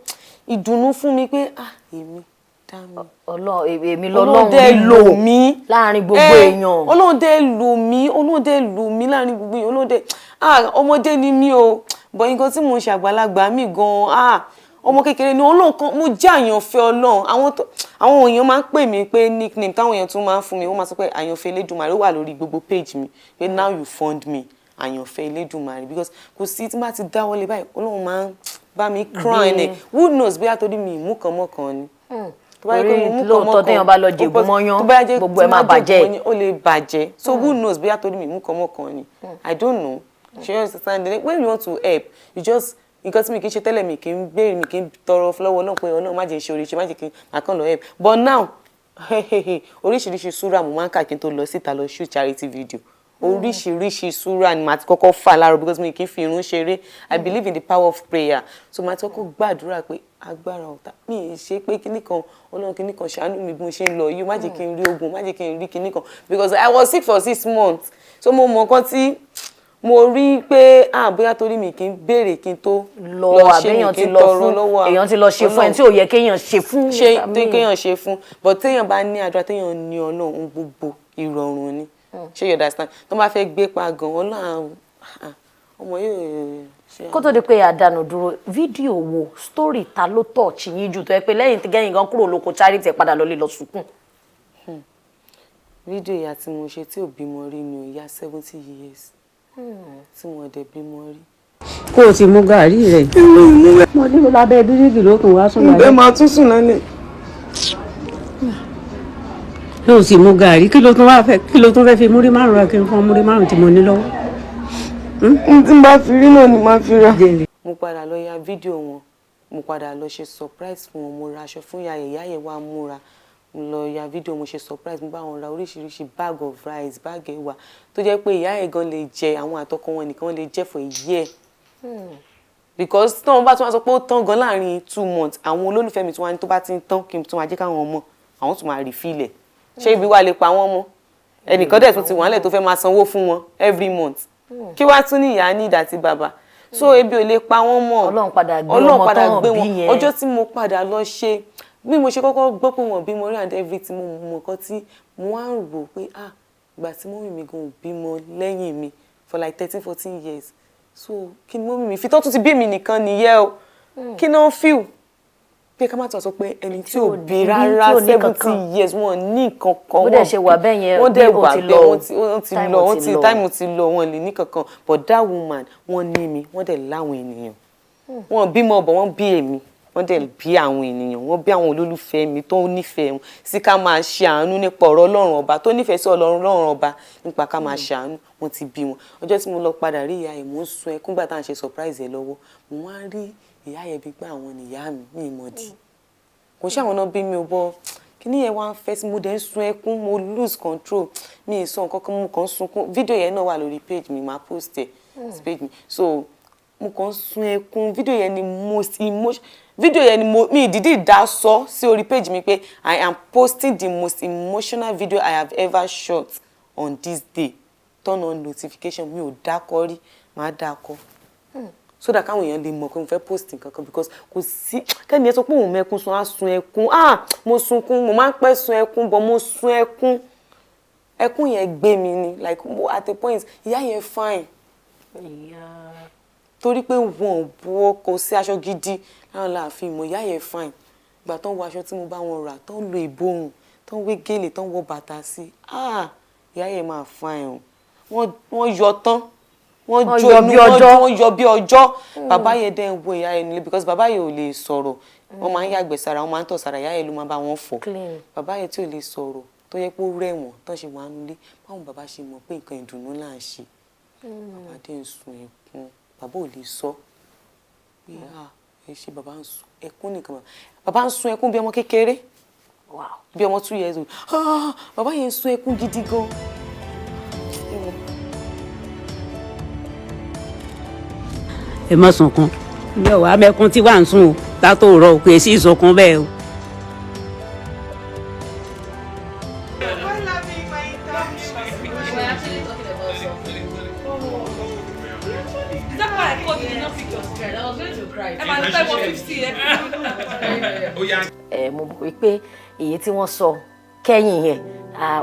ìdùnnú fún mi pé èmi dá mi èmi lọ́lọ́run dé lò mí láàrin gbogbo èèyàn Ọlọ́run dé lò mí láàrin gbogbo èèyàn Ọlọ́run dé ọmọdé ni mí o bọ̀ nǹkan tí mo ń ṣàgbàlagbà mi gan ọmọ kékeré ni Ọlọ́run kan mo jẹ́ àyànfẹ́ Ọlọ́run àwọn èèyàn máa ń pè mí pé nickname táwọn èèyàn tún máa ń fún mi wọ́n máa sọ pé àyànfẹ́ Elédùmarè ó wà lórí gbogbo page mi pé now you found me àyànfẹ́ Elédùmarè because kò sí tí bá ti dáwọ́lé báyìí Ọlọ́run máa ń bá mi crown ẹ̀ who knows bí àtòrí mi ìmú kan mọ́kàn ni torí lóòótọ́ téèyàn bá lọ jègún mọ́yán gbogbo ẹ̀ máa bàjẹ́ ó lè bàjẹ́ so who knows bí àtòrí mi ìmú kan mọ́kàn ni I don't know she understand when you want to help you just nǹkan tí mi kì í ṣe tẹ́lẹ̀ mi kì í béèrè mi kì í tọrọ lọ́wọ́ náà pé Ọlọ́run má jẹ́ ṣe oríṣi má jẹ́ kí n àkàn lọ help but now oríṣiríṣi súrà mo máa ń kà kí n tó lọ síta lọ shoot charity video oríṣiríṣi súrà ni màá ti kọ́kọ́ fà láàárọ̀ because mi kì í fi irun ṣeré I believe in the power of prayer so màá ti kọ́kọ́ gbàdúrà pé agbára ọ̀tá mi ì ṣe pé kíní kan Ọlọ́run kíní kan ṣàánú mi bí mo ṣe ń lọ yìí má jẹ́ kí n rí ogun má jẹ́ kí n rí kíní kan because I was sick for 6 months so mo mọ̀ nǹkan tí mo rí pé bóyá torí mi kì í béèrè kí n tó lọ ṣe mi kí n tọrọ lọ́wọ́ èèyàn ti lọ ṣe fún ẹni tí ò yẹ kéèyàn ṣe fún kéèyàn ṣe fún but téèyàn bá ní àdúrà téèyàn ní Ọlọ́run gbogbo ìrọ̀rùn ni ṣé you understand tó bá fẹ́ gbé pa gan Ọlọ́run ọmọ yóò ṣe. kó tó di pé àdánù dúró fídíò wo story ta ló touch yín jù tó yẹ pé lẹ́yìn tí gẹ́yìn gan kúrò lóko charity padà lọ lè lọ sunkún. fídíò ìyá tí mo ṣe tí ò bímọ rí ni ò yá 70 years tí wọn dẹ̀ bímọ rí. kó o ti mú gàárì rẹ̀. mo nílò lábẹ́ bíríkì ló tún wá sùn lálẹ́. ǹbẹ́ máa tún sùn lálẹ́. ló sì mú gàárì kí ló tún fẹ́ fi múrí márùn ra kí n fọ́n múrí márùn tí mo ní lọ́wọ́. tí n bá fi rí náà ni màá fi ra. mo padà lọ ya fídíò wọn mo padà lọ ṣe surprise fún wọn mo ra aṣọ fún ìyá yẹn wá múra mo lọ ya fídíò mo ṣe surprise mo bá wọn ra oríṣiríṣi bag of rice bag ẹ̀wà tó jẹ́ pé ìyá yẹn gan lè jẹ àwọn àtọkọ wọn nìkan lè jẹ for a year because tí wọn bá tún wá sọ pé ó tán gan láàrin 2 months àwọn olólùfẹ́ mi tí wọ́n á ní tó bá ti ń tán kí n tún máa jẹ́ káwọn ọmọ àwọn tún máa refill ẹ̀ ṣé ibi wà lè pa wọ́n mọ́ ẹnìkan dẹ̀ tún ti wọ́n lẹ̀ tó fẹ́ máa sanwó fún wọn every month kí wá tún ní ìyá ní ìdá àti bàbá so ebi ò lè pa wọ́n mọ́ Ọlọ́run padà gbé wọn ọjọ́ tí mo padà lọ ṣe bí mo ṣe kọ́kọ́ gbọ́ pé wọ́n bímọ rí and everything mo mọ̀ nǹkan tí mo wá ń rò pé ìgbà tí mọ́mì mi gan ò bímọ lẹ́yìn mi for like 13-14 years so kí ni mọ́mì mi fi tó tún ti bí mi nìkan nìyẹn o kí náà fíw pé ká má tọ́ sọ pé ẹni tí ò bí rárá 70 years wọn ní nǹkan kan wọ́n dẹ̀ ṣe wà bẹ́ẹ̀ yẹn wọ́n dẹ̀ wà bẹ́ẹ̀ wọ́n ti time ti lọ wọn lè ní kankan but that woman wọ́n ní mi wọ́n dẹ̀ láwọn ènìyàn wọ́n bímọ ọ̀bọ̀ wọ́n bí èmi wọ́n dẹ̀ bí àwọn ènìyàn wọ́n bí àwọn olólùfẹ́ mi tó nífẹ̀ẹ́ wọn sí ká máa ṣe àánú nípa ọ̀rọ̀ Ọlọ́run ọba tó nífẹ̀ẹ́ sí Ọlọ́run ọba nípa ká máa ṣe àánú wọ́n ti bí wọn ọjọ́ tí mo lọ padà rí ìyá ẹ̀ mò ń sun ẹkún gbà tá à ń ṣe surprise ẹ̀ lọ́wọ́ mo wá rí ìyá yẹn bí pé àwọn nìyá mi ní ìmọ̀dí kò ṣe àwọn náà bí mi ò bọ kíní yẹn wá ń fẹ́ sí mo dẹ̀ ń sun ẹkún mo lose control mi ì sọ nǹkan kan mo kàn ń sunkún fídíò yẹn náà wà lórí page mi máa post ẹ̀ sí page mi so mo kàn ń sun ẹkún fídíò yẹn ni fídíò yẹn ni mi ìdídì dá sọ sí orí page mi pé I am posting the most emotional video I have ever shot on this day turn on notification mi ò dákọ rí màá dákọ so that káwọn èèyàn lè mọ̀ pé mo fẹ́ post nǹkan kan because kò sí kẹ́ni ẹ sọ pé òun mẹ́kún sun á sun ẹkún mo sunkún mo máa ń pẹ́ sun ẹkún but mo sun ẹkún yẹn gbé mi ni like at a point ìyá yẹn fine torí pé wọn ò bu kò sí aṣọ gidi láwọn láàfin ìmọ̀ ìyá yẹn fine ìgbà tó ń wọ aṣọ tí mo bá wọn rà tó ń lo ìborùn tó ń wé gèlè tó ń wọ bàtà sí ìyá yẹn máa fine o wọ́n yọ tán wọ́n yọ bí ọjọ́ bàbá yẹn dẹ̀ ń wo ìyá yẹn nílé because bàbá yẹn ò lè sọ̀rọ̀ wọ́n máa ń yàgbẹ́ sára wọ́n máa ń tọ̀ sára ìyá yẹn ló máa bá wọn fọ̀ bàbá yẹn tí ò lè sọ̀rọ̀ tó yẹ pé ó rẹ̀wọ̀n tán ṣe wà nílé báwọn bàbá ṣe mọ̀ pé nǹkan ìdùnnú là ń ṣe bàbá dẹ̀ ń sun ẹkún bàbá ò lè sọ pé ẹ ṣe bàbá ń sun ẹkún nìkan bàbá ń sun ẹkún bí ọmọ kékeré bí ọmọ 2 years old bàbá yẹn ń sun ẹkún gidi gan. ẹ má sunkún bí ọwọ́ amẹ́kún tí wà ń sùn o látò rọ òkè sí ìsọkún bẹ́ẹ̀ o. mo mọ̀ wípé èyí tí wọ́n sọ kẹ́yìn yẹn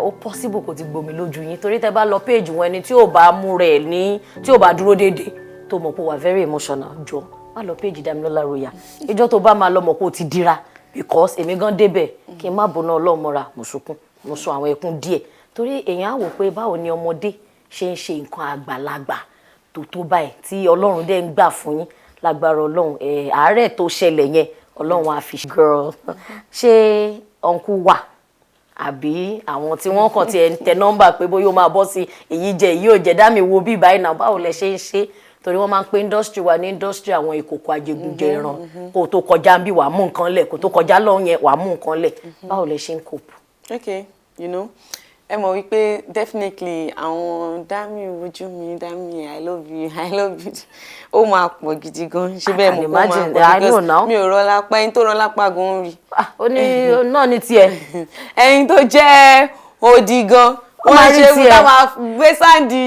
ó possible kò ti gbomi lójú yín torí tẹ́ bá lọ page wọn ẹni tí ò bá mú rẹ̀ ní tí ò bá dúró déédéé tó mọ̀ pé wà very emotional jọ má lọ page Damilola Royal ìjọ tó bá máa lọ mọ̀ pé ó ti dira because èmi gan débẹ̀ kí n má bọ́ná ọlọ́mọra mo sunkún mo sun àwọn ẹkún díẹ̀ torí èèyàn á wò pé báwo ni ọmọdé ṣe ń ṣe nǹkan àgbàlagbà tó báyìí tí Ọlọ́run dẹ̀ ń gbà fún yín lágbára Ọlọ́run àárẹ̀ tó ṣẹlẹ̀ yẹn Ọlọ́run á fi girl ṣé ọ̀nkú wà àbí àwọn tí wọ́n kàn ti tẹ nọ́mbà pé bóyá ó máa bọ́ sí èyí jẹ èyí ò jẹ dá mi wo bí báyìí náà báwo lẹ ṣe ń ṣe torí wọ́n máa ń pe industry wa ní industry àwọn ìkòkò ajégunjẹ ẹran kó tó kọjá bí wàá mú nǹkan lẹ̀ kó tó kọjá lọ́hùn yẹn wàá mú nǹkan lẹ̀ báwo lẹ ṣe ń cope. Okay, ẹ mọ̀ wípé definitely àwọn Dami ojú mi Dami I love you ó máa pọ̀ gidi gan ṣé bẹ́ẹ̀ mo kó máa pọ̀ because mi ò rọ́ lápá ẹni tó rọ́ lápá gan rí. ó ní náà ní tiẹ̀. ẹni tó jẹ́ odi gan wọ́n máa ṣe fún ká máa gbé sáǹdì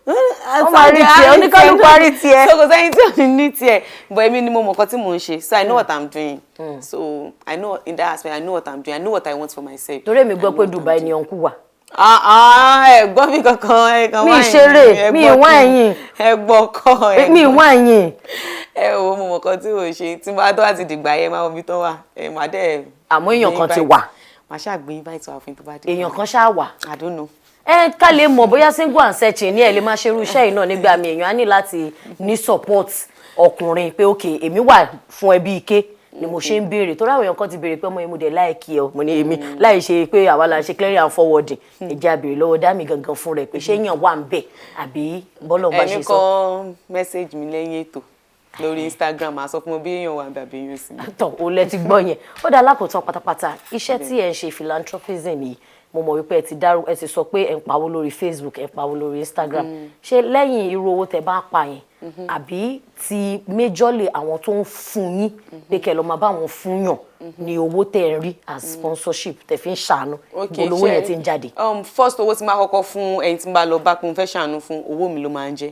ó máa rí tiẹ̀ oníkálukú parí tiẹ̀. So kò sẹ́yìn tí ò ní tiẹ̀ but èmi ni mo mọ̀ nǹkan tí mò ń ṣe so I know what I'm doing. So I know in that aspect I know what I'm doing I know what I want for myself. torí èmi gbọ́ pé Dubai ni ọ̀nkú wà. Ẹ gbọ́ mi kankan ẹ kan wá mi ṣeré mi ìwá ẹ̀yìn ẹ gbọ́ kọ́ mi ìwá ẹ̀yìn. ẹ wo mo mọ̀ kan tí mo ṣe tí bá tó wá ti dìgbà yẹn máa wọ ibi tó wà ẹ máa dẹ̀. àmọ́ èèyàn kan ti wà. màá ṣàgbé invite wà fún tó bá dé. èèyàn kan ṣáà wà. I don't know. Ká lè mọ̀ bóyá single and searching ní ẹ lè máa ṣe irú iṣẹ́ yìí náà nígbà mi èèyàn á ní láti ní support ọkùnrin pé ok èmi wà fún ẹbí ike ni mo ṣe ń béèrè tó ráwọn èèyàn kan ti béèrè pé ọmọ yẹn mo dẹ̀ láìkí ẹ mo ní èmi láì ṣe pé àwa la ṣe clearing and forwarding ìjà béèrè lọ́wọ́ Dami gangan fún rẹ̀ pé ṣé èèyàn wà ń bẹ̀ àbí bọ́lọ̀ bá ṣe sọ. ẹnì kan message mi lẹ́yìn ètò lórí Instagram a sọ fún mi bí èèyàn wà bàbá èèyàn sí. tọ o lẹ ti gbọ́ yẹn ó dá lákòótán pátápátá iṣẹ́ tí ẹ ń ṣe philanthropism yìí mo mọ̀ wípé ẹ ti sọ pé ẹ ń pawó lórí Facebook ẹ ń pawó lórí Instagram ṣé lẹ́yìn irú owó tẹ bá ń pa yẹn àbí ti majorly àwọn tó ń fún yín pé kẹ́ lọ máa bá wọn fún yàn ní owó tẹ ń rí as sponsorship tẹ fi ń ṣàánú olówó yẹn ti ń jáde. First owó tí máa kọ́kọ́ fún ẹni tí n bá lọ bá pé mo fẹ́ ṣàánú fún owó mi ló máa ń jẹ́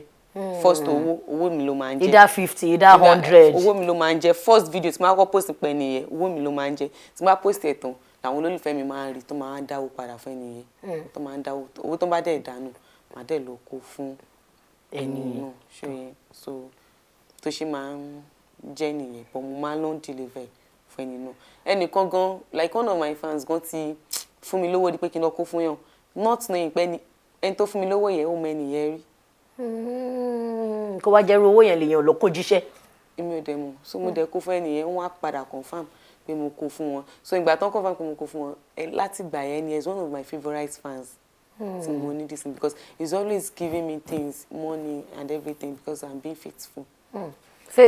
first owó mi ló máa ń jẹ́ either 50 either 100 owó mi ló máa ń jẹ́ first video tí máa kọ́kọ́ post pẹ́ nìyẹn owó mi ló máa ń jẹ́ tí máa post ẹ̀ tán làwọn olólùfẹ́ mi máa ń rí tó máa ń dáwó padà fún ẹnìyẹn tó máa ń dáwó owó tó bá dẹ̀ dànù màá dẹ̀ lọ kó fún ẹni náà ṣó yẹn so tó ṣe máa ń jẹ́ nìyẹn but mo máa ń lọ deliver fún ẹni náà ẹnìkan gan like one of my fans gan ti fún mi lówó di pé kí n lọ kó fún yàn not knowing pé ẹni tó fún mi lówó yẹn ó mọ ẹnìyẹn rí. kó wá jẹ́rú owó yẹn lèèyàn lọ kó jíṣẹ́. èmi ò dẹ̀ mọ̀ so mo dẹ̀ kó fún ẹnìyẹn wọ́n á padà confam pé mo kó fún wọn so ìgbà tán confam pé mo kó fún wọn láti gbà yẹn ni as one of my favourite fans tí mo ní this because he's always giving me things money and everything because I'm being faithful.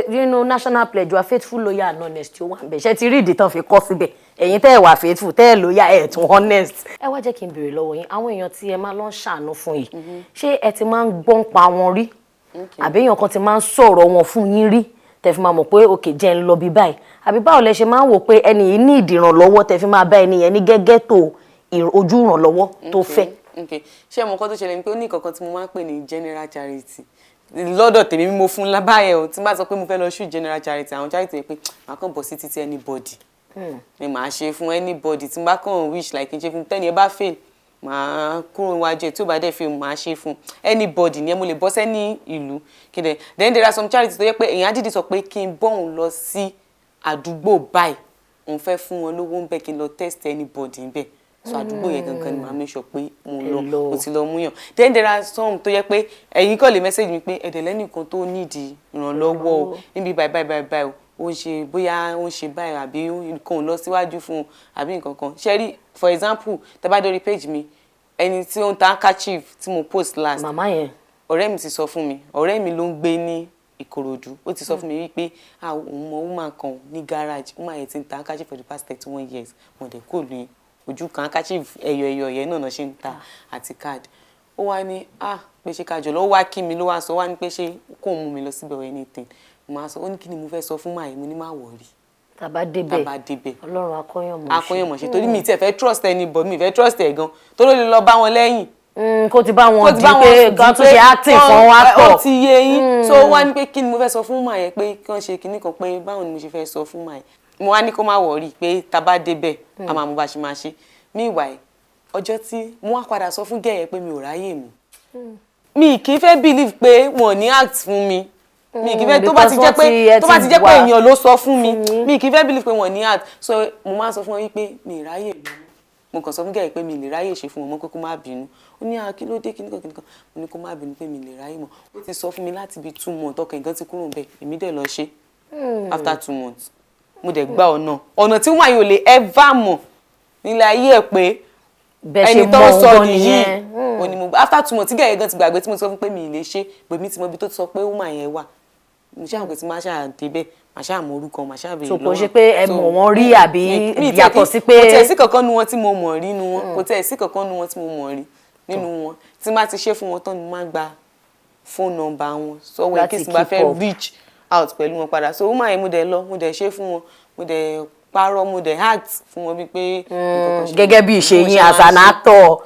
You know, national pledge you are faithful loyal and honest you wà ńbẹ̀ ṣé ti rí ìdí tán fi kọ síbẹ̀ ẹ̀yin tẹ́ ẹ wà faithful tẹ́ ẹ loyal ẹ tún honest. ẹ wá jẹ́ kí n béèrè lọ́wọ́ yín àwọn èèyàn tí ẹ máa lọ ń ṣàánú fún yìí ṣé ẹ ti máa ń gbọ́n pa wọn rí àbí èèyàn kan ti máa ń sọ̀rọ̀ wọn fún yín rí tẹ́ fi máa mọ̀ pé òkè jẹ́ ń lọ bí báyìí àbí báwo lẹ ṣe máa ń wò pé ẹni yìí ní ìdí ìrànlọ́wọ́ tẹ́ fi máa bá ẹni yẹn ní gẹ́gẹ́ tó ojú ìrànlọ́wọ́ tó fẹ́. ṣé mo kọ́ tó ṣẹlẹ̀ ni pé ó ní kankan tí mo máa ń pè ní general charity lọ́dọ̀ tèmi mo fún lábáyẹ̀ o tí n bá sọ pé mo fẹ́ lọ shoot general charity àwọn charity pé màá kàn bọ̀ sí títí anybody ni màá ṣe fún anybody tí n bá kàn wish like n ṣe fún tẹ́ni ẹ bá fail màá kúrò níwájú ẹ̀ tí ó bá dẹ̀ fail màá ṣe fún anybody ni ẹ mo lè bọ́ sẹ́ni ìlú kéde then there are some charities tó yẹ pé èèyàn á dìde sọ pé kí n bọ́ òun lọ sí àdúgbò báyìí òun fẹ́ fún wọn lówó ń bẹ̀ kí n lọ test anybody ń bẹ̀ so àdúgbò yẹn gangan ni màá make sure pé mo ti lọ mú yàn then there are some tó yẹ pé ẹ̀yin kàn lè message mi pé ẹ̀dẹ̀ lẹ́nìkan tó nídìí ìrànlọ́wọ́ o níbi báyìí ó ń ṣe bóyá ó ń ṣe báyìí àbí nǹkan ò lọ síwájú fún un àbí nǹkan kan ṣe rí for example tẹ́ bá dórí page mi ẹni tí ó ń ta handkerchief tí mo post last màmá yẹn ọ̀rẹ́ mi ti sọ fún mi ọ̀rẹ́ mi ló ń gbé ní Ìkòròdú ó ti sọ fún mi wípé òun mọ woman kan ní garage woman yẹn ti ń ta handkerchief for the past 31 years mo dẹ̀ kò lóyún ojú kan handkerchief ẹyọ yẹn náà ṣe ń ta àti card ó wá ní pé ṣe kájọ lọ ó wá kí mi ló wá sọ wá ní pé ṣé kò mú mi lọ síbẹ̀ or anything mo máa sọ ó ní kí ni mo fẹ́ sọ fún màá yìí mo ní má wọ̀rí tàbá débẹ̀ Ọlọ́run akọ́yànmọ̀ ṣe torí mi tiẹ̀ fẹ́ trust anybody mi fẹ́ trust ẹ̀ gan tó ló lè lọ bá wọn lẹ́yìn kó ti bá wọn di pé gan tó ṣe acting fún wa tọ̀ ó ti yé yín so ó wá ní pé kí ni mo fẹ́ sọ fún màá yẹn pé kí wọ́n ṣe kinní kan pé báwo ni mo ṣe fẹ́ sọ fún màá yẹn mo wá ní kó má wọ̀rí pé tàbá débẹ̀ a máa mú bá ṣe máa ṣe meanwhile ọjọ́ tí mo wá padà sọ fún gẹ̀yẹ́ pé mi ò ráyè mọ́ mi kì í fẹ́ believe pé wọn ò ní act fún mi mi kì í fẹ́ tó bá ti jẹ́ pé èèyàn ló sọ fún mi mi kì í fẹ́ believe pé wọn ò ní act so mo máa sọ fún wọn wípé mi ì ráyè lọ́wọ́ mo kàn sọ fún gẹ̀yẹ́ pé mi lè ráyè ṣe fún wọn mọ́ pé kó má bínú ó ní kí ló dé kíníkan mo ní kó má bínú pé mi lè ráyè mọ́ ó ti sọ fún mi láti bí 2 months ọkàn nǹkan ti kúrò ń bẹ̀ èmi dẹ̀ lọ ṣe after 2 months mo dẹ̀ gba ọ̀nà tí wọ́n yóò lè ever mọ̀ nílé ayé ẹ̀ pé ẹni tó ń sọ nìyí òní mo after 2 months tí gẹ̀yẹ́ gan ti gbàgbé tí mo sọ fún pé mi ì lè ṣe pé mi ti mọ ibi tó ti sọ pé ó mà yẹn wà mo ṣáà pé tí máa ṣáà débẹ̀ máa ṣáà mọ orúkọ máa ṣáà béèrè lọ́wọ́. so kò ṣe pé ẹ mọ̀ wọ́n rí àbí yàtọ̀ sí pé. kò tẹ̀ sí kankan nu wọn tí mo mọ̀ rí nu wọn kò tẹ̀ sí kankan nu wọn tí mo mọ̀ rí nínú wọn tí máa ti ṣe fún wọn tán ni mo máa gba phone number wọn sọ́wọ́ in case tí mo bá fẹ́ reach out pẹ̀lú wọn padà so ó máa yẹ mo dẹ̀ lọ mo dẹ̀ ṣe fún wọn mo dẹ̀ parọ́ mo dẹ̀ act fún wọn bíi pé. gẹ́gẹ́ bí ìṣe yín as an actor.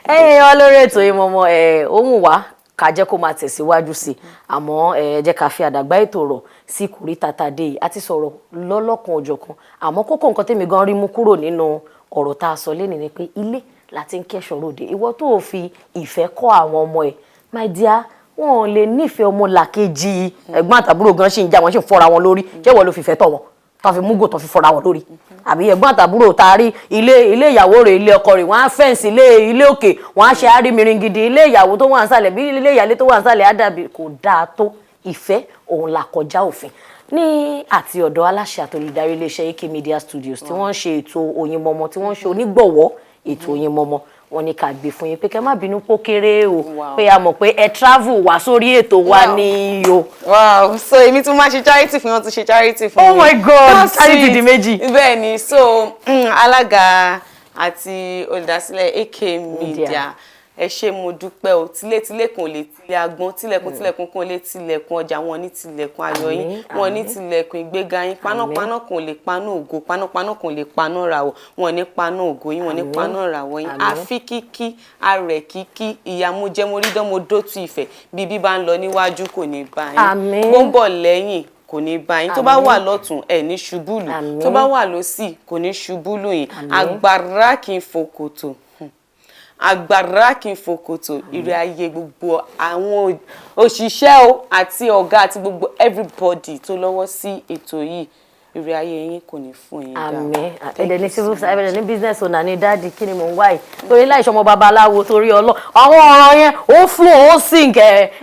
ẹ̀yin olórí ètò Ìmọ̀ọ́mọ̀ ohun wa ká jẹ́ kó máa tẹ̀síwájú sí àmọ́ ẹ jẹ́ ká fi àdàgbà ètò rọ̀ sí ìkórìtà tàdé yìí àti sọ̀rọ̀ lọ́lọ́kan òjọ̀kan àmọ́ kókó nǹkan tèmi gan rí mú kúrò nínú ọ̀rọ̀ tá a sọ lénìí ni pé ilé láti ń kẹ́ṣọ̀ ròde ìwọ tó o fi ìfẹ́ kọ́ àwọn ọmọ ẹ̀ my dear wọn ò lè nífẹ̀ẹ́ ọmọ làkejì ẹ̀gbọ́n àtàbúrò gan ṣì ń jà wọ́n ṣì ń fọ́ra wọn lórí ṣé wọ́n ló fìfẹ́ tọ̀ wọ́n tó fi múgò tó fi fọ́ra wọn lórí àbí ẹ̀gbọ́n àtàbúrò taari ilé ìyàwó rẹ̀ ilé ọkọ rẹ̀ wọ́n á fẹ́ǹsì ilé òkè wọ́n á ṣe àrímìrin gidi ilé ìyàwó tó wà nísàlẹ̀ bí ilé ìyálé tó wà nísàlẹ̀ á dàbí kò dáa tó ìfẹ́ òun là kọjá òfin ní àti ọ̀dọ̀ aláṣẹ àtolùdarí iléeṣẹ́ AK Media Studios tí wọ́n ń ṣe ètò Oyinmomo tí wọ́n ń ṣe onígbọ̀wọ́ ètò Oyinmomo wọ́n ní ká gbé fún yín pé kẹ́ má bínú pó kéré o pé a mọ̀ pé ẹ travel wá sórí ètò wa ní o. Wow, so èmi tún máa ṣe charity fún wọn tún ṣe charity fún mi. Oh my God, charity di méjì. Bẹ́ẹ̀ ni so alága àti olùdásílẹ̀ AK Media ẹ ṣé mo dúpẹ́ o tilétilé kan ò lè tilẹ̀ agbọ́n tilẹ̀kùn kan ò lè tilẹ̀kùn ọjà wọn ní tilẹ̀kùn ayọ̀ yín wọn ní tilẹ̀kùn ìgbéga yín panápaná kan ò lè paná ògo panápaná kan ò lè paná ràwọ̀ wọn ní paná ògo yín wọn ní paná ràwọ̀ yín àfi kíkí arẹ̀ kíkí ìyàmú jẹmorídán mo dótú ìfẹ́ bíbí bá ń lọ níwájú kò ní bá yín bó ń bọ̀ lẹ́yìn kò ní bá yín tó bá wà lọ́tún ẹ̀ ní ṣubúlù tó bá wà lósì kò ní ṣubúlù yín agbára kì í fòkòtò agbára kì í fòkòtò ire ayé gbogbo àwọn òṣìṣẹ́ o àti ọ̀gá àti gbogbo everybody tó lọ́wọ́ sí ètò yìí ire ayé yín kò ní fún yín dáa. àmín ẹ̀dẹ̀ ní civil service ní business owner ní dáàdì kí ni mò ń wá yìí torí láìsọ ọmọ babaláwo torí ọlọ́ àwọn ọ̀rọ̀ yẹn ó flow ó sink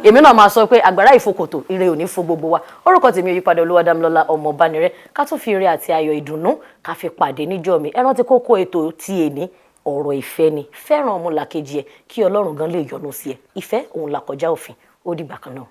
èmi náà máa sọ pé àgbàrá ìfòkòtò ire ò ní fún gbogbo wa orúkọ tèmi Oyípadà Olúwadámilọ́lá ọmọ Bánirẹ́ ká tún fi ire àti ayọ̀ ìdùnnú ká fi pàdé níjọ́ mi ẹ rántí kókó ètò tí èní ọ̀rọ̀ ìfẹ́ ni fẹ́ràn ọmọlàkejì ẹ kí Ọlọ́run gan lè yọ́nú sí ẹ ìfẹ́ òun là kọjá òfin ó dìgbà kan náà.